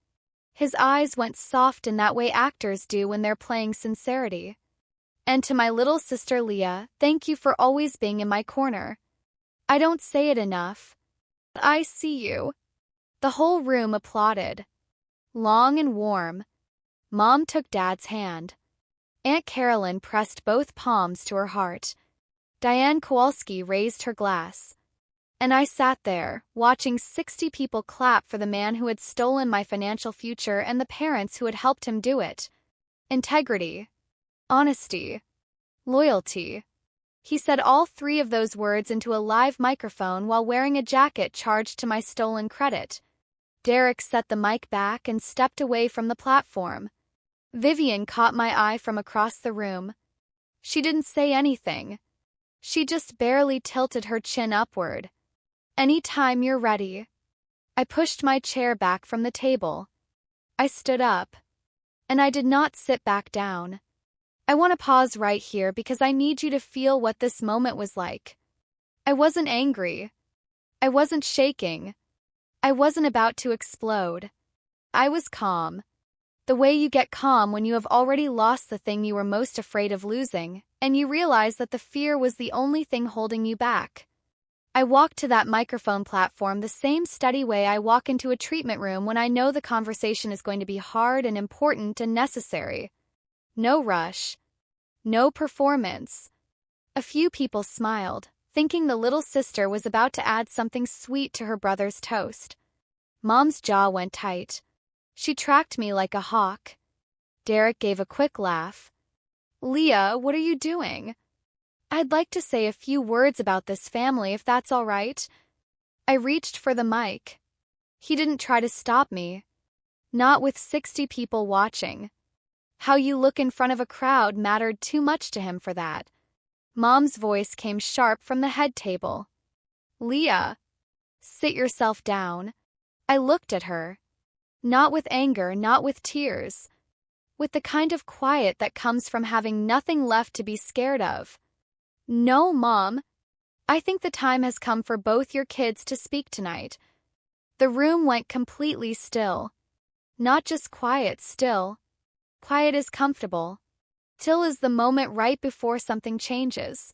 S1: His eyes went soft in that way actors do when they're playing sincerity. And to my little sister Leah, thank you for always being in my corner. I don't say it enough. But I see you. The whole room applauded. Long and warm. Mom took Dad's hand. Aunt Carolyn pressed both palms to her heart. Diane Kowalski raised her glass. And I sat there, watching 60 people clap for the man who had stolen my financial future and the parents who had helped him do it. Integrity. Honesty. Loyalty. He said all 3 of those words into a live microphone while wearing a jacket charged to my stolen credit. Derek set the mic back and stepped away from the platform. Vivian caught my eye from across the room. She didn't say anything. She just barely tilted her chin upward. "Anytime you're ready." I pushed my chair back from the table. I stood up. And I did not sit back down. I want to pause right here because I need you to feel what this moment was like. I wasn't angry. I wasn't shaking. I wasn't about to explode. I was calm. The way you get calm when you have already lost the thing you were most afraid of losing, and you realize that the fear was the only thing holding you back. I walked to that microphone platform the same steady way I walk into a treatment room when I know the conversation is going to be hard and important and necessary. No rush. No performance. A few people smiled, thinking the little sister was about to add something sweet to her brother's toast. Mom's jaw went tight. She tracked me like a hawk. Derek gave a quick laugh. "Leah, what are you doing?" "I'd like to say a few words about this family if that's all right." I reached for the mic. He didn't try to stop me. Not with 60 people watching. How you look in front of a crowd mattered too much to him for that. Mom's voice came sharp from the head table. "Leah, sit yourself down." I looked at her. Not with anger, not with tears. With the kind of quiet that comes from having nothing left to be scared of. "No, Mom. I think the time has come for both your kids to speak tonight." The room went completely still. Not just quiet, still. Quiet is comfortable. Still is the moment right before something changes.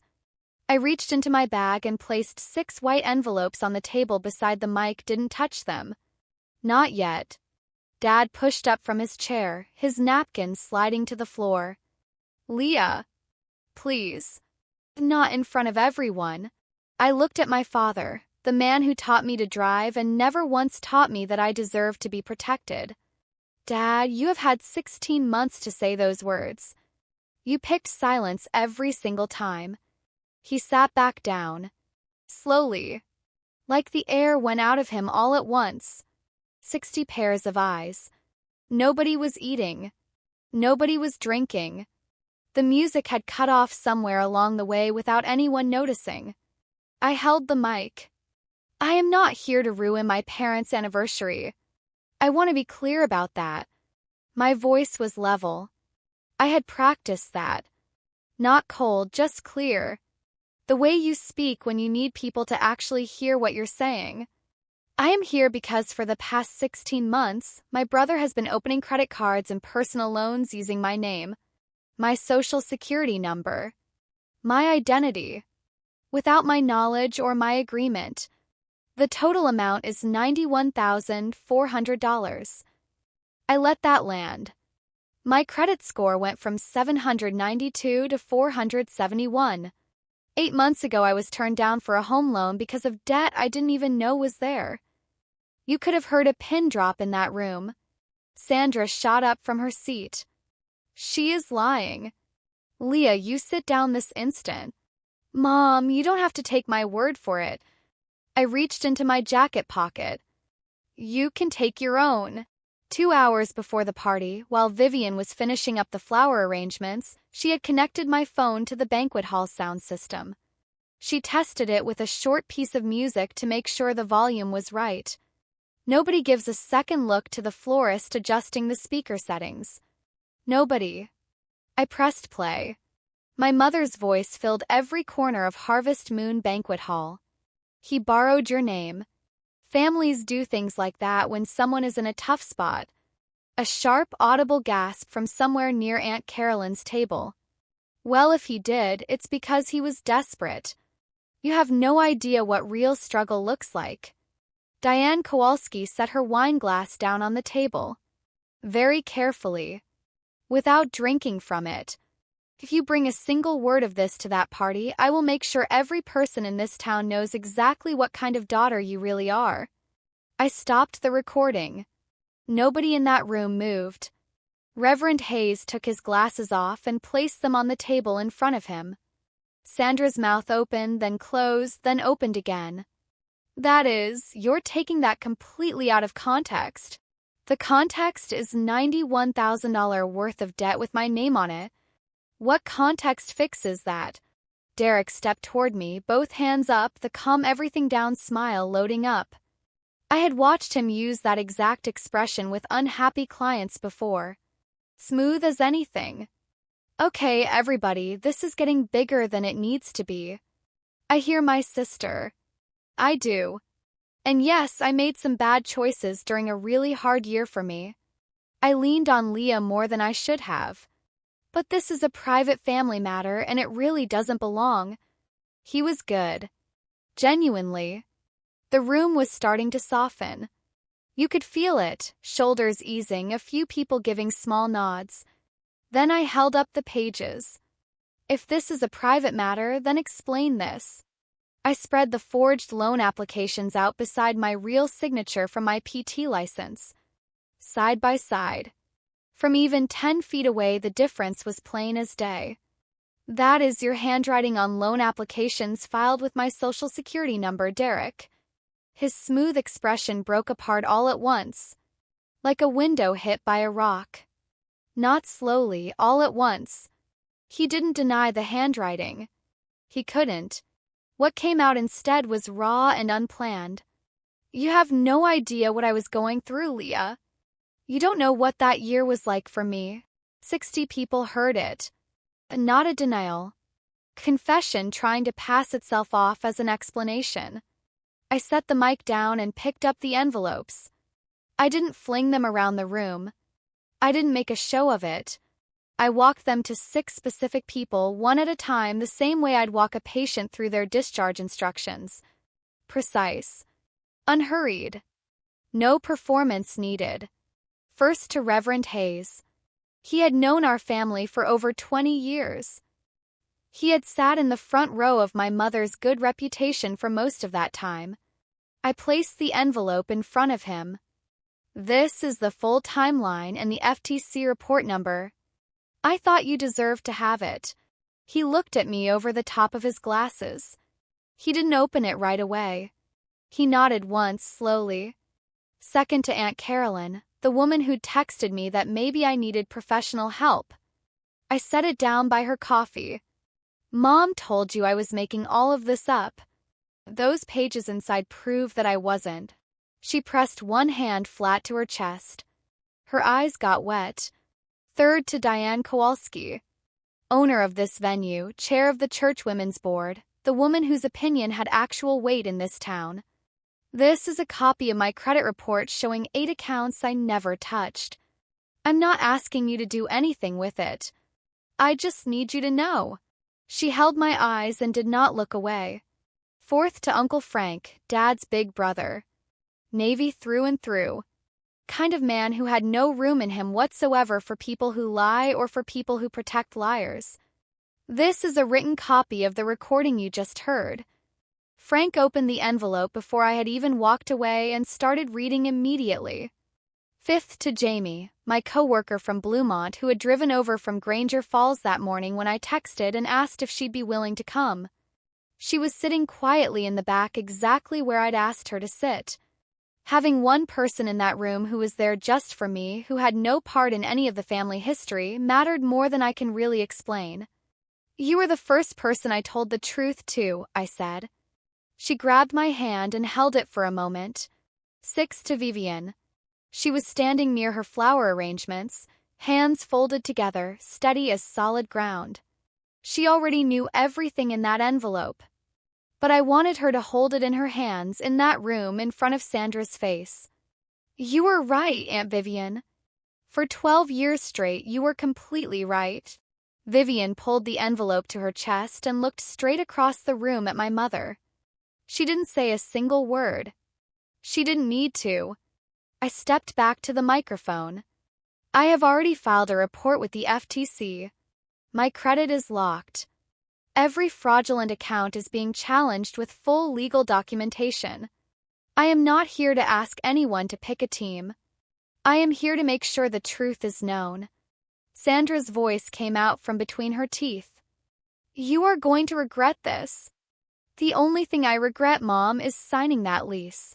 S1: I reached into my bag and placed 6 white envelopes on the table beside the mic, didn't touch them. Not yet. Dad pushed up from his chair, his napkin sliding to the floor. "Leah, please. Not in front of everyone." I looked at my father. The man who taught me to drive and never once taught me that I deserved to be protected. Dad, you have had 16 months to say those words. You picked silence every single time. He sat back down. Slowly. Like the air went out of him all at once. 60 pairs of eyes. Nobody was eating. Nobody was drinking. The music had cut off somewhere along the way without anyone noticing. I held the mic. I am not here to ruin my parents' anniversary. I want to be clear about that. My voice was level. I had practiced that. Not cold, just clear. The way you speak when you need people to actually hear what you're saying. I am here because for the past 16 months, my brother has been opening credit cards and personal loans using my name, my social security number, my identity, without my knowledge or my agreement. The total amount is $91,400. I let that land. My credit score went from 792 to 471. 8 months ago I was turned down for a home loan because of debt I didn't even know was there. You could have heard a pin drop in that room. Sandra shot up from her seat. She is lying. Leah, you sit down this instant. Mom, you don't have to take my word for it. I reached into my jacket pocket. You can take your own. 2 hours before the party, while Vivian was finishing up the flower arrangements, she had connected my phone to the banquet hall sound system. She tested it with a short piece of music to make sure the volume was right. Nobody gives a second look to the florist adjusting the speaker settings. Nobody. I pressed play. My mother's voice filled every corner of Harvest Moon Banquet Hall. He borrowed your name. Families do things like that when someone is in a tough spot. A sharp, audible gasp from somewhere near Aunt Carolyn's table. Well, if he did, it's because he was desperate. You have no idea what real struggle looks like. Diane Kowalski set her wine glass down on the table. Very carefully. Without drinking from it. If you bring a single word of this to that party, I will make sure every person in this town knows exactly what kind of daughter you really are. I stopped the recording. Nobody in that room moved. Reverend Hayes took his glasses off and placed them on the table in front of him. Sandra's mouth opened, then closed, then opened again. That is, you're taking that completely out of context. The context is $91,000 worth of debt with my name on it. What context fixes that? Derek stepped toward me, both hands up, the calm everything down smile loading up. I had watched him use that exact expression with unhappy clients before. Smooth as anything. Okay, everybody, this is getting bigger than it needs to be. I hear my sister. I do. And yes, I made some bad choices during a really hard year for me. I leaned on Leah more than I should have. But this is a private family matter and it really doesn't belong. He was good. Genuinely. The room was starting to soften. You could feel it, shoulders easing, a few people giving small nods. Then I held up the pages. If this is a private matter, then explain this. I spread the forged loan applications out beside my real signature from my PT license. Side by side. From even 10 feet away, the difference was plain as day. That is your handwriting on loan applications filed with my social security number, Derek. His smooth expression broke apart all at once, like a window hit by a rock. Not slowly, all at once. He didn't deny the handwriting. He couldn't. What came out instead was raw and unplanned. You have no idea what I was going through, Leah. You don't know what that year was like for me. 60 people heard it. Not a denial. Confession trying to pass itself off as an explanation. I set the mic down and picked up the envelopes. I didn't fling them around the room. I didn't make a show of it. I walked them to 6 specific people, one at a time, the same way I'd walk a patient through their discharge instructions. Precise. Unhurried. No performance needed. First to Reverend Hayes. He had known our family for over 20 years. He had sat in the front row of my mother's good reputation for most of that time. I placed the envelope in front of him. This is the full timeline and the FTC report number. I thought you deserved to have it. He looked at me over the top of his glasses. He didn't open it right away. He nodded once slowly. Second to Aunt Carolyn, the woman who'd texted me that maybe I needed professional help. I set it down by her coffee. Mom told you I was making all of this up. Those pages inside prove that I wasn't. She pressed one hand flat to her chest. Her eyes got wet. Third to Diane Kowalski, owner of this venue, chair of the church women's board, the woman whose opinion had actual weight in this town. This is a copy of my credit report showing 8 accounts I never touched. I'm not asking you to do anything with it. I just need you to know. She held my eyes and did not look away. Fourth to Uncle Frank, Dad's big brother. Navy through and through. Kind of man who had no room in him whatsoever for people who lie or for people who protect liars. This is a written copy of the recording you just heard. Frank opened the envelope before I had even walked away and started reading immediately. Fifth to Jamie, my coworker from Bluemont who had driven over from Granger Falls that morning when I texted and asked if she'd be willing to come. She was sitting quietly in the back exactly where I'd asked her to sit. Having one person in that room who was there just for me, who had no part in any of the family history, mattered more than I can really explain. You were the first person I told the truth to, I said. She grabbed my hand and held it for a moment. Sixth to Vivian. She was standing near her flower arrangements, hands folded together, steady as solid ground. She already knew everything in that envelope. But I wanted her to hold it in her hands in that room in front of Sandra's face. You were right, Aunt Vivian. For 12 years straight, you were completely right. Vivian pulled the envelope to her chest and looked straight across the room at my mother. She didn't say a single word. She didn't need to. I stepped back to the microphone. I have already filed a report with the FTC. My credit is locked. Every fraudulent account is being challenged with full legal documentation. I am not here to ask anyone to pick a team. I am here to make sure the truth is known. Sandra's voice came out from between her teeth. You are going to regret this. The only thing I regret, Mom, is signing that lease.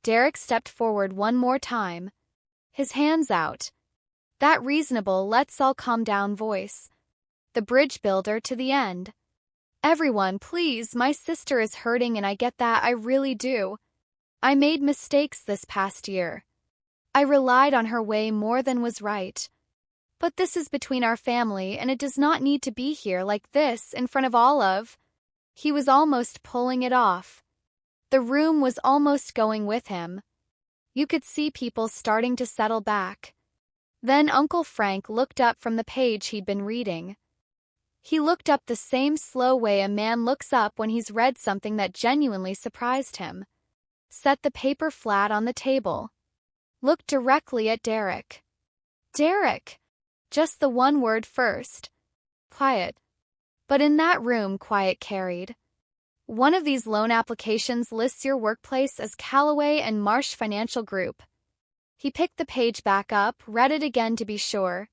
S1: Derek stepped forward one more time, his hands out. That reasonable, let's all calm down voice. The bridge builder to the end. Everyone, please, my sister is hurting and I get that, I really do. I made mistakes this past year. I relied on her way more than was right. But this is between our family and it does not need to be here like this in front of all of. He was almost pulling it off. The room was almost going with him. You could see people starting to settle back. Then Uncle Frank looked up from the page he'd been reading. He looked up the same slow way a man looks up when he's read something that genuinely surprised him. Set the paper flat on the table. Looked directly at Derek. Derek! Just the one word first. Quiet. But in that room, quiet carried. One of these loan applications lists your workplace as Callaway and Marsh Financial Group. He picked the page back up, read it again to be sure.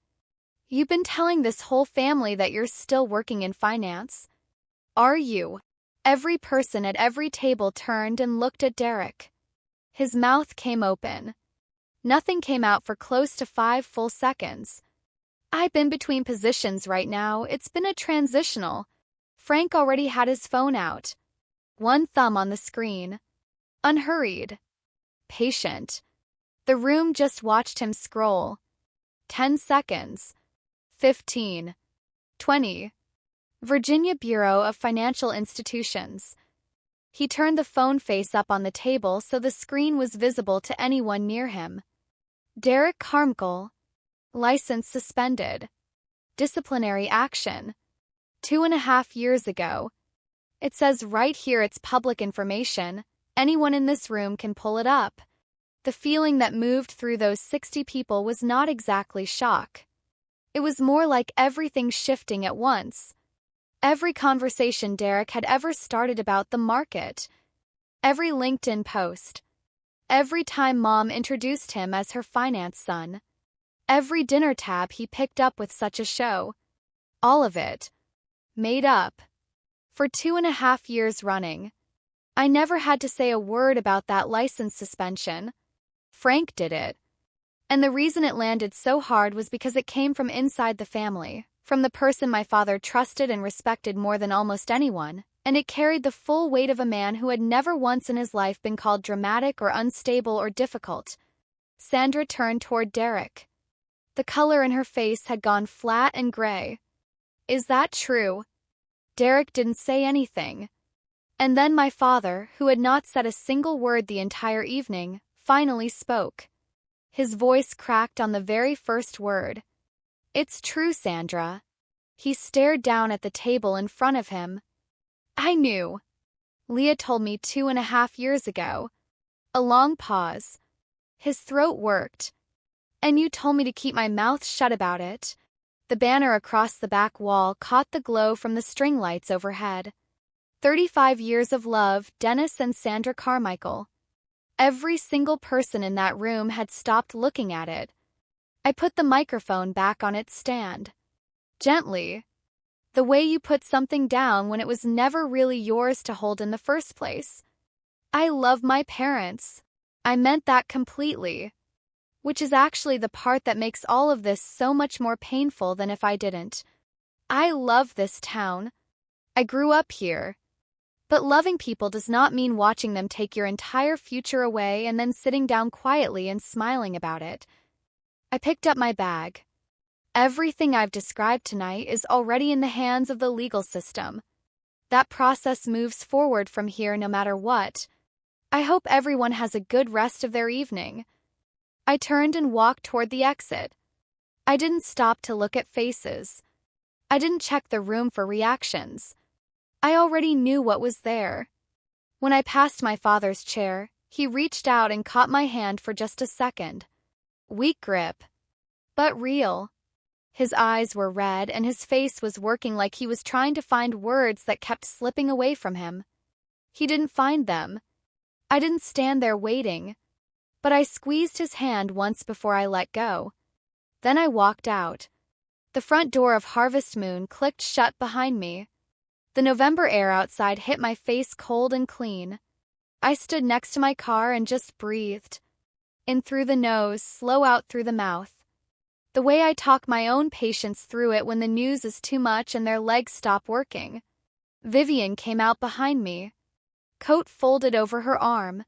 S1: You've been telling this whole family that you're still working in finance. Are you? Every person at every table turned and looked at Derek. His mouth came open. Nothing came out for close to 5 full seconds. I've been between positions right now. It's been a transitional. Frank already had his phone out. One thumb on the screen. Unhurried. Patient. The room just watched him scroll. 10 seconds. 15. 20. Virginia Bureau of Financial Institutions. He turned the phone face up on the table so the screen was visible to anyone near him. Derek Carmichael. License suspended. Disciplinary action. 2.5 years ago. It says right here it's public information. Anyone in this room can pull it up. The feeling that moved through those 60 people was not exactly shock. It was more like everything shifting at once. Every conversation Derek had ever started about the market, every LinkedIn post, every time Mom introduced him as her finance son, every dinner tab he picked up with such a show. All of it. Made up. For 2.5 years running. I never had to say a word about that license suspension. Frank did it. And the reason it landed so hard was because it came from inside the family, from the person my father trusted and respected more than almost anyone, and it carried the full weight of a man who had never once in his life been called dramatic or unstable or difficult. Sandra turned toward Derek. The color in her face had gone flat and gray. Is that true? Derek didn't say anything. And then my father, who had not said a single word the entire evening, finally spoke. His voice cracked on the very first word. It's true, Sandra. He stared down at the table in front of him. I knew. Leah told me 2.5 years ago. A long pause. His throat worked. And you told me to keep my mouth shut about it. The banner across the back wall caught the glow from the string lights overhead. 35 years of love, Dennis and Sandra Carmichael. Every single person in that room had stopped looking at it. I put the microphone back on its stand. Gently. The way you put something down when it was never really yours to hold in the first place. I love my parents. I meant that completely. Which is actually the part that makes all of this so much more painful than if I didn't. I love this town. I grew up here. But loving people does not mean watching them take your entire future away and then sitting down quietly and smiling about it. I picked up my bag. Everything I've described tonight is already in the hands of the legal system. That process moves forward from here no matter what. I hope everyone has a good rest of their evening. I turned and walked toward the exit. I didn't stop to look at faces. I didn't check the room for reactions. I already knew what was there. When I passed my father's chair, he reached out and caught my hand for just a second. Weak grip. But real. His eyes were red and his face was working like he was trying to find words that kept slipping away from him. He didn't find them. I didn't stand there waiting. But I squeezed his hand once before I let go. Then I walked out. The front door of Harvest Moon clicked shut behind me. The November air outside hit my face cold and clean. I stood next to my car and just breathed. In through the nose, slow out through the mouth. The way I talk my own patients through it when the news is too much and their legs stop working. Vivian came out behind me. Coat folded over her arm.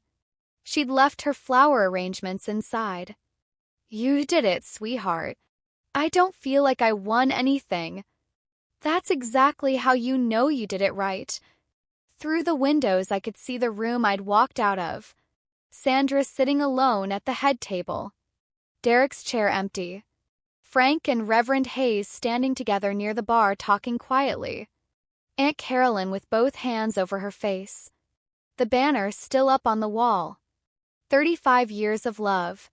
S1: She'd left her flower arrangements inside. You did it, sweetheart. I don't feel like I won anything. That's exactly how you know you did it right. Through the windows I could see the room I'd walked out of. Sandra sitting alone at the head table. Derek's chair empty. Frank and Reverend Hayes standing together near the bar talking quietly. Aunt Carolyn with both hands over her face. The banner still up on the wall. 35 years of love.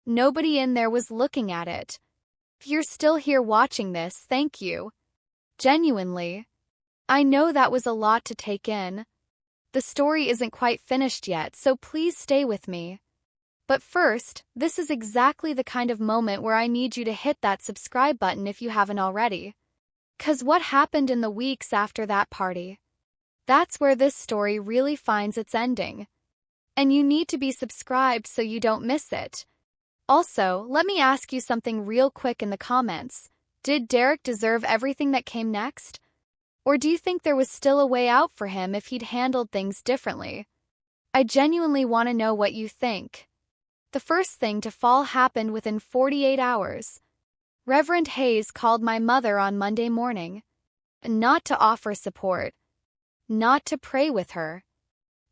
S1: Nobody in there was looking at it. If you're still here watching this, thank you. Genuinely. I know that was a lot to take in. The story isn't quite finished yet, so please stay with me. But first, this is exactly the kind of moment where I need you to hit that subscribe button if you haven't already. 'Cause what happened in the weeks after that party? That's where this story really finds its ending. And you need to be subscribed so you don't miss it. Also, let me ask you something real quick in the comments. Did Derek deserve everything that came next? Or do you think there was still a way out for him if he'd handled things differently? I genuinely want to know what you think. The first thing to fall happened within 48 hours. Reverend Hayes called my mother on Monday morning. Not to offer support. Not to pray with her.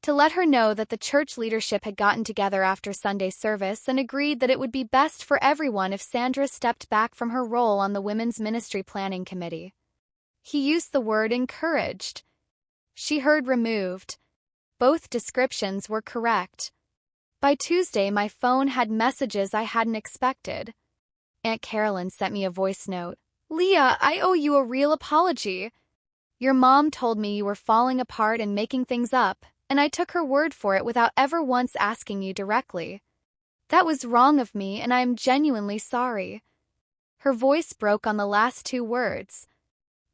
S1: To let her know that the church leadership had gotten together after Sunday service and agreed that it would be best for everyone if Sandra stepped back from her role on the Women's Ministry Planning Committee. He used the word encouraged. She heard removed. Both descriptions were correct. By Tuesday, my phone had messages I hadn't expected. Aunt Carolyn sent me a voice note. Leah, I owe you a real apology. Your mom told me you were falling apart and making things up, and I took her word for it without ever once asking you directly. That was wrong of me, and I am genuinely sorry." Her voice broke on the last two words.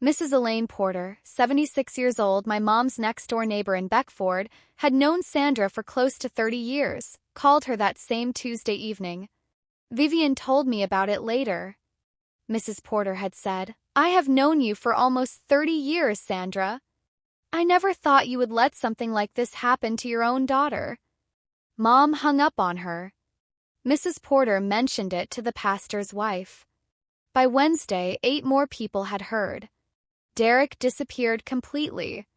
S1: Mrs. Elaine Porter, 76 years old, my mom's next-door neighbor in Beckford, had known Sandra for close to 30 years, called her that same Tuesday evening. "Vivian told me about it later," Mrs. Porter had said. "I have known you for almost 30 years, Sandra. I never thought you would let something like this happen to your own daughter." Mom hung up on her. Mrs. Porter mentioned it to the pastor's wife. By Wednesday, 8 more people had heard. Derek disappeared completely.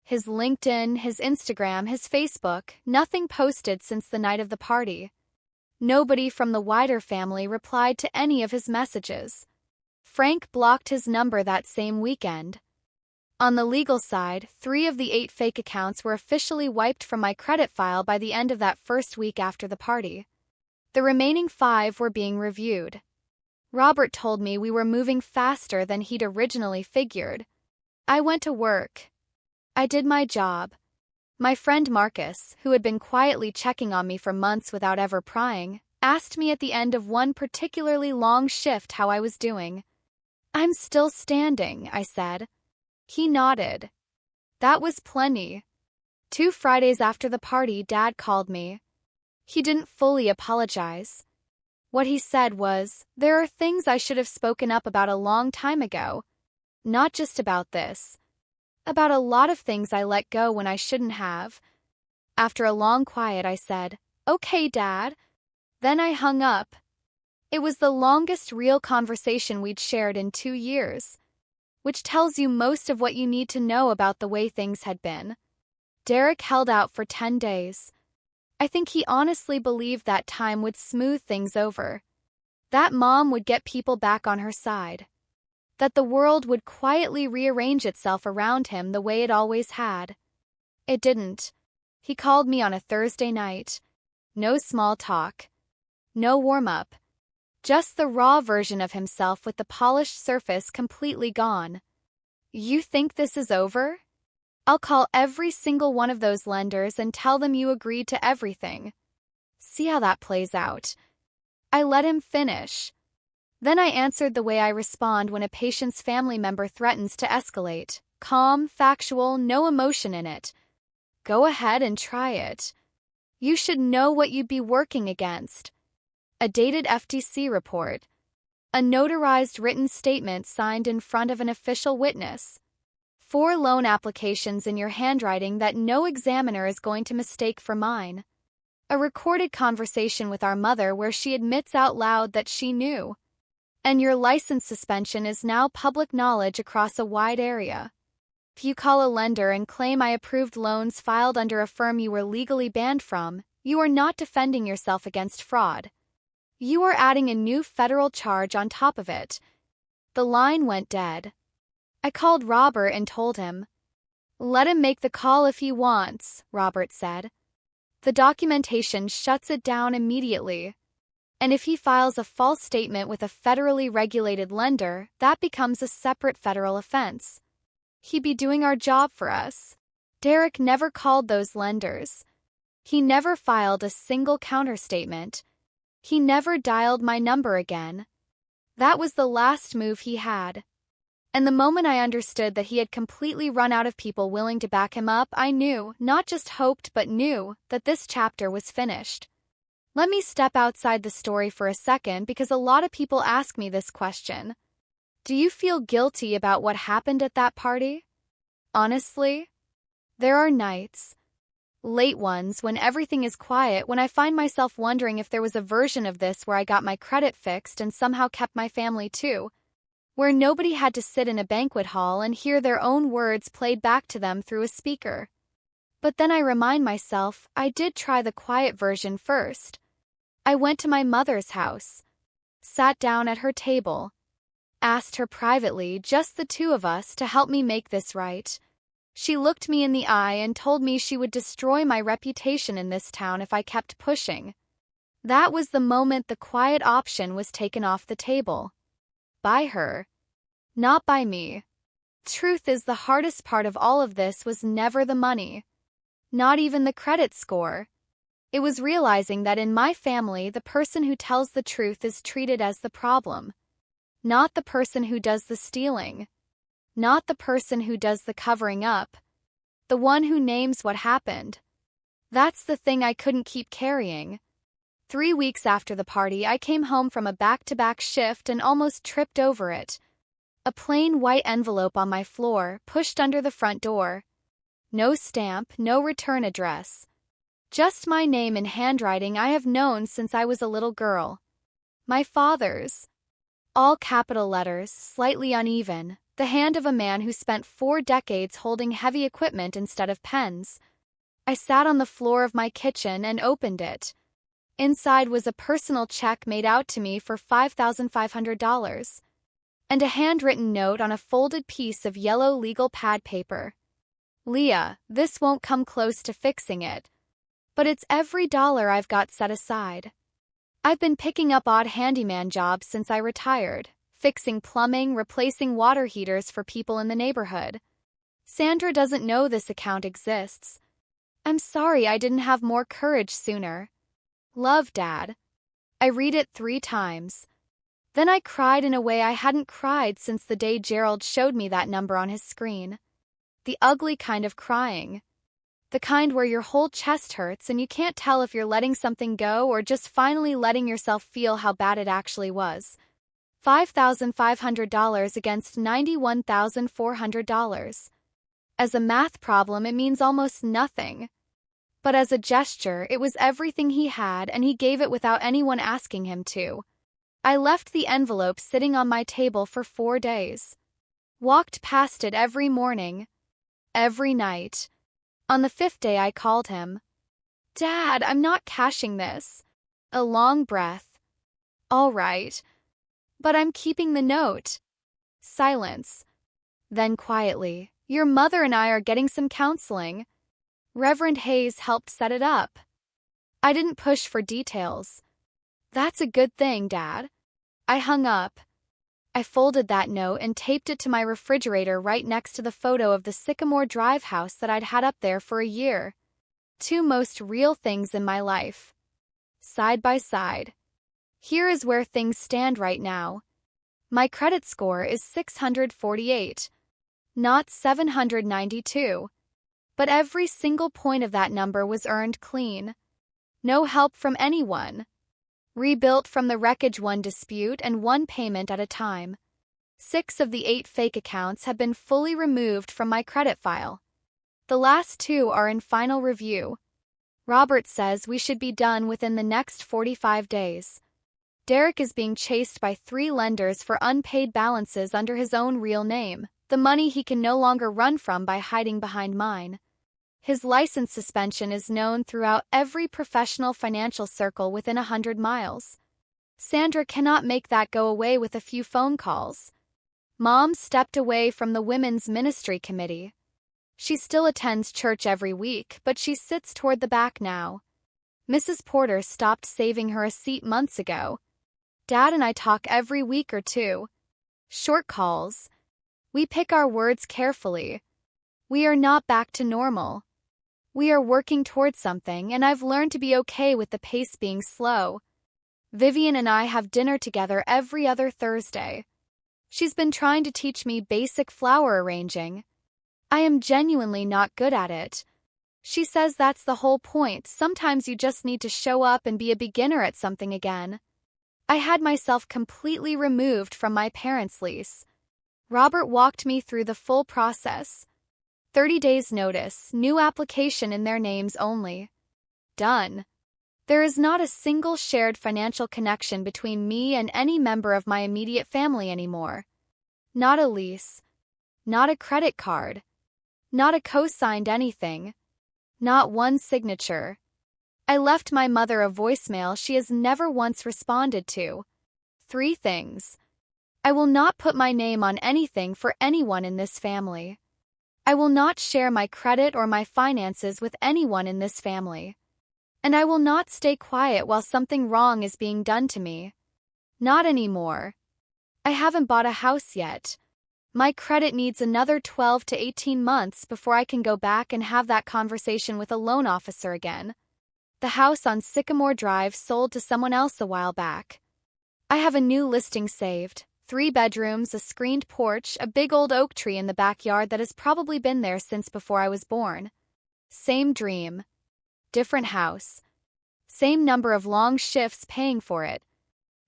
S1: His LinkedIn, his Instagram, his Facebook, nothing posted since the night of the party. Nobody from the wider family replied to any of his messages. Frank blocked his number that same weekend. On the legal side, 3 of the 8 fake accounts were officially wiped from my credit file by the end of that first week after the party. The remaining 5 were being reviewed. Robert told me we were moving faster than he'd originally figured. I went to work. I did my job. My friend Marcus, who had been quietly checking on me for months without ever prying, asked me at the end of one particularly long shift how I was doing. "I'm still standing," I said. He nodded. That was plenty. 2 Fridays after the party, Dad called me. He didn't fully apologize. What he said was, "There are things I should have spoken up about a long time ago. Not just about this. About a lot of things I let go when I shouldn't have." After a long quiet, I said, "Okay, Dad." Then I hung up. It was the longest real conversation we'd shared in 2 years. Which tells you most of what you need to know about the way things had been. Derek held out for 10 days. I think he honestly believed that time would smooth things over. That Mom would get people back on her side. That the world would quietly rearrange itself around him the way it always had. It didn't. He called me on a Thursday night. No small talk. No warm-up. Just the raw version of himself with the polished surface completely gone. "You think this is over? I'll call every single one of those lenders and tell them you agreed to everything. See how that plays out." I let him finish. Then I answered the way I respond when a patient's family member threatens to escalate. Calm, factual, no emotion in it. Go ahead and try it. You should know what you'd be working against. A dated FTC report. A notarized written statement signed in front of an official witness. 4 loan applications in your handwriting that no examiner is going to mistake for mine. A recorded conversation with our mother where she admits out loud that she knew. And your license suspension is now public knowledge across a wide area. If you call a lender and claim I approved loans filed under a firm you were legally banned from, you are not defending yourself against fraud. You are adding a new federal charge on top of it. The line went dead. I called Robert and told him. "Let him make the call if he wants," Robert said. "The documentation shuts it down immediately. And if he files a false statement with a federally regulated lender, that becomes a separate federal offense. He'd be doing our job for us." Derek never called those lenders. He never filed a single counterstatement. He never dialed my number again. That was the last move he had. And the moment I understood that he had completely run out of people willing to back him up, I knew, not just hoped but knew, that this chapter was finished. Let me step outside the story for a second because a lot of people ask me this question. Do you feel guilty about what happened at that party? Honestly, there are nights, late ones when everything is quiet, when I find myself wondering if there was a version of this where I got my credit fixed and somehow kept my family too. Where nobody had to sit in a banquet hall and hear their own words played back to them through a speaker. But then I remind myself, I did try the quiet version first. I went to my mother's house, sat down at her table, asked her privately, just the 2 of us, to help me make this right. She looked me in the eye and told me she would destroy my reputation in this town if I kept pushing. That was the moment the quiet option was taken off the table. By her. Not by me. Truth is, the hardest part of all of this was never the money. Not even the credit score. It was realizing that in my family, the person who tells the truth is treated as the problem. Not the person who does the stealing. Not the person who does the covering up. The one who names what happened. That's the thing I couldn't keep carrying. 3 weeks after the party, I came home from a back-to-back shift and almost tripped over it. A plain white envelope on my floor, pushed under the front door. No stamp, no return address. Just my name in handwriting I have known since I was a little girl. My father's. All capital letters, slightly uneven, the hand of a man who spent 4 decades holding heavy equipment instead of pens. I sat on the floor of my kitchen and opened it. Inside was a personal check made out to me for $5,500. And a handwritten note on a folded piece of yellow legal pad paper. Leah, this won't come close to fixing it. But it's every dollar I've got set aside. I've been picking up odd handyman jobs since I retired, fixing plumbing, replacing water heaters for people in the neighborhood. Sandra doesn't know this account exists. I'm sorry I didn't have more courage sooner. Love, Dad. I read it 3 times. Then I cried in a way I hadn't cried since the day Gerald showed me that number on his screen. The ugly kind of crying. The kind where your whole chest hurts and you can't tell if you're letting something go or just finally letting yourself feel how bad it actually was. $5,500 against $91,400. As a math problem, it means almost nothing. But as a gesture, it was everything he had, and he gave it without anyone asking him to. I left the envelope sitting on my table for 4 days. Walked past it every morning. Every night. On the 5th day I called him. Dad, I'm not cashing this. A long breath. All right. But I'm keeping the note. Silence. Then quietly, your mother and I are getting some counseling. Reverend Hayes helped set it up. I didn't push for details. That's a good thing, Dad. I hung up. I folded that note and taped it to my refrigerator right next to the photo of the Sycamore Drive house that I'd had up there for a year. 2 most real things in my life. Side by side. Here is where things stand right now. My credit score is 648, not 792. But every single point of that number was earned clean. No help from anyone. Rebuilt from the wreckage, 1 dispute and 1 payment at a time. 6 of the 8 fake accounts have been fully removed from my credit file. The last 2 are in final review. Robert says we should be done within the next 45 days. Derek is being chased by 3 lenders for unpaid balances under his own real name, the money he can no longer run from by hiding behind mine. His license suspension is known throughout every professional financial circle within 100 miles. Sandra cannot make that go away with a few phone calls. Mom stepped away from the Women's Ministry Committee. She still attends church every week, but she sits toward the back now. Mrs. Porter stopped saving her a seat months ago. Dad and I talk every week or 2. Short calls. We pick our words carefully. We are not back to normal. We are working towards something, and I've learned to be okay with the pace being slow. Vivian and I have dinner together every other Thursday. She's been trying to teach me basic flower arranging. I am genuinely not good at it. She says that's the whole point. Sometimes you just need to show up and be a beginner at something again. I had myself completely removed from my parents' lease. Robert walked me through the full process. 30 days notice, new application in their names only. Done. There is not a single shared financial connection between me and any member of my immediate family anymore. Not a lease. Not a credit card. Not a co-signed anything. Not one signature. I left my mother a voicemail she has never once responded to. 3 things. I will not put my name on anything for anyone in this family. I will not share my credit or my finances with anyone in this family. And I will not stay quiet while something wrong is being done to me. Not anymore. I haven't bought a house yet. My credit needs another 12 to 18 months before I can go back and have that conversation with a loan officer again. The house on Sycamore Drive sold to someone else a while back. I have a new listing saved. 3 bedrooms, a screened porch, a big old oak tree in the backyard that has probably been there since before I was born. Same dream. Different house. Same number of long shifts paying for it.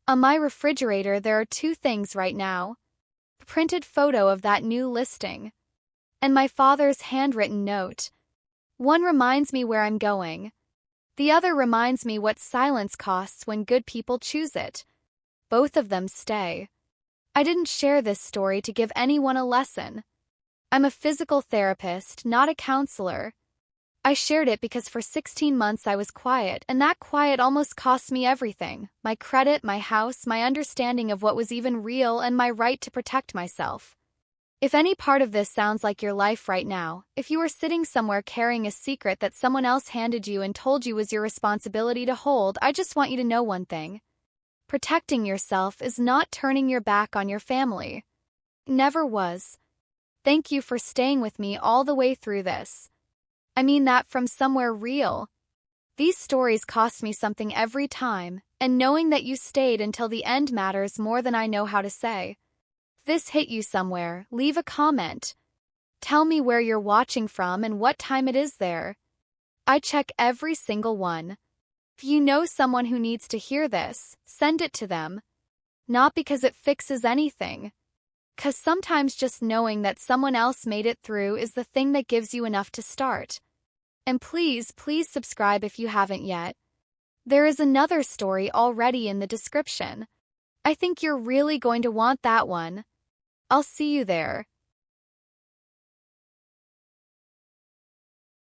S1: On my refrigerator there are 2 things right now. A printed photo of that new listing. And my father's handwritten note. One reminds me where I'm going. The other reminds me what silence costs when good people choose it. Both of them stay. I didn't share this story to give anyone a lesson. I'm a physical therapist, not a counselor. I shared it because for 16 months I was quiet, and that quiet almost cost me everything. My credit, my house, my understanding of what was even real, and my right to protect myself. If any part of this sounds like your life right now, if you were sitting somewhere carrying a secret that someone else handed you and told you was your responsibility to hold, I just want you to know one thing. Protecting yourself is not turning your back on your family. Never was. Thank you for staying with me all the way through this. I mean that from somewhere real. These stories cost me something every time, and knowing that you stayed until the end matters more than I know how to say. If this hit you somewhere, leave a comment. Tell me where you're watching from and what time it is there. I check every single one. If you know someone who needs to hear this, send it to them. Not because it fixes anything. 'Cause sometimes just knowing that someone else made it through is the thing that gives you enough to start. And please subscribe if you haven't yet. There is another story already in the description. I think you're really going to want that one. I'll see you there.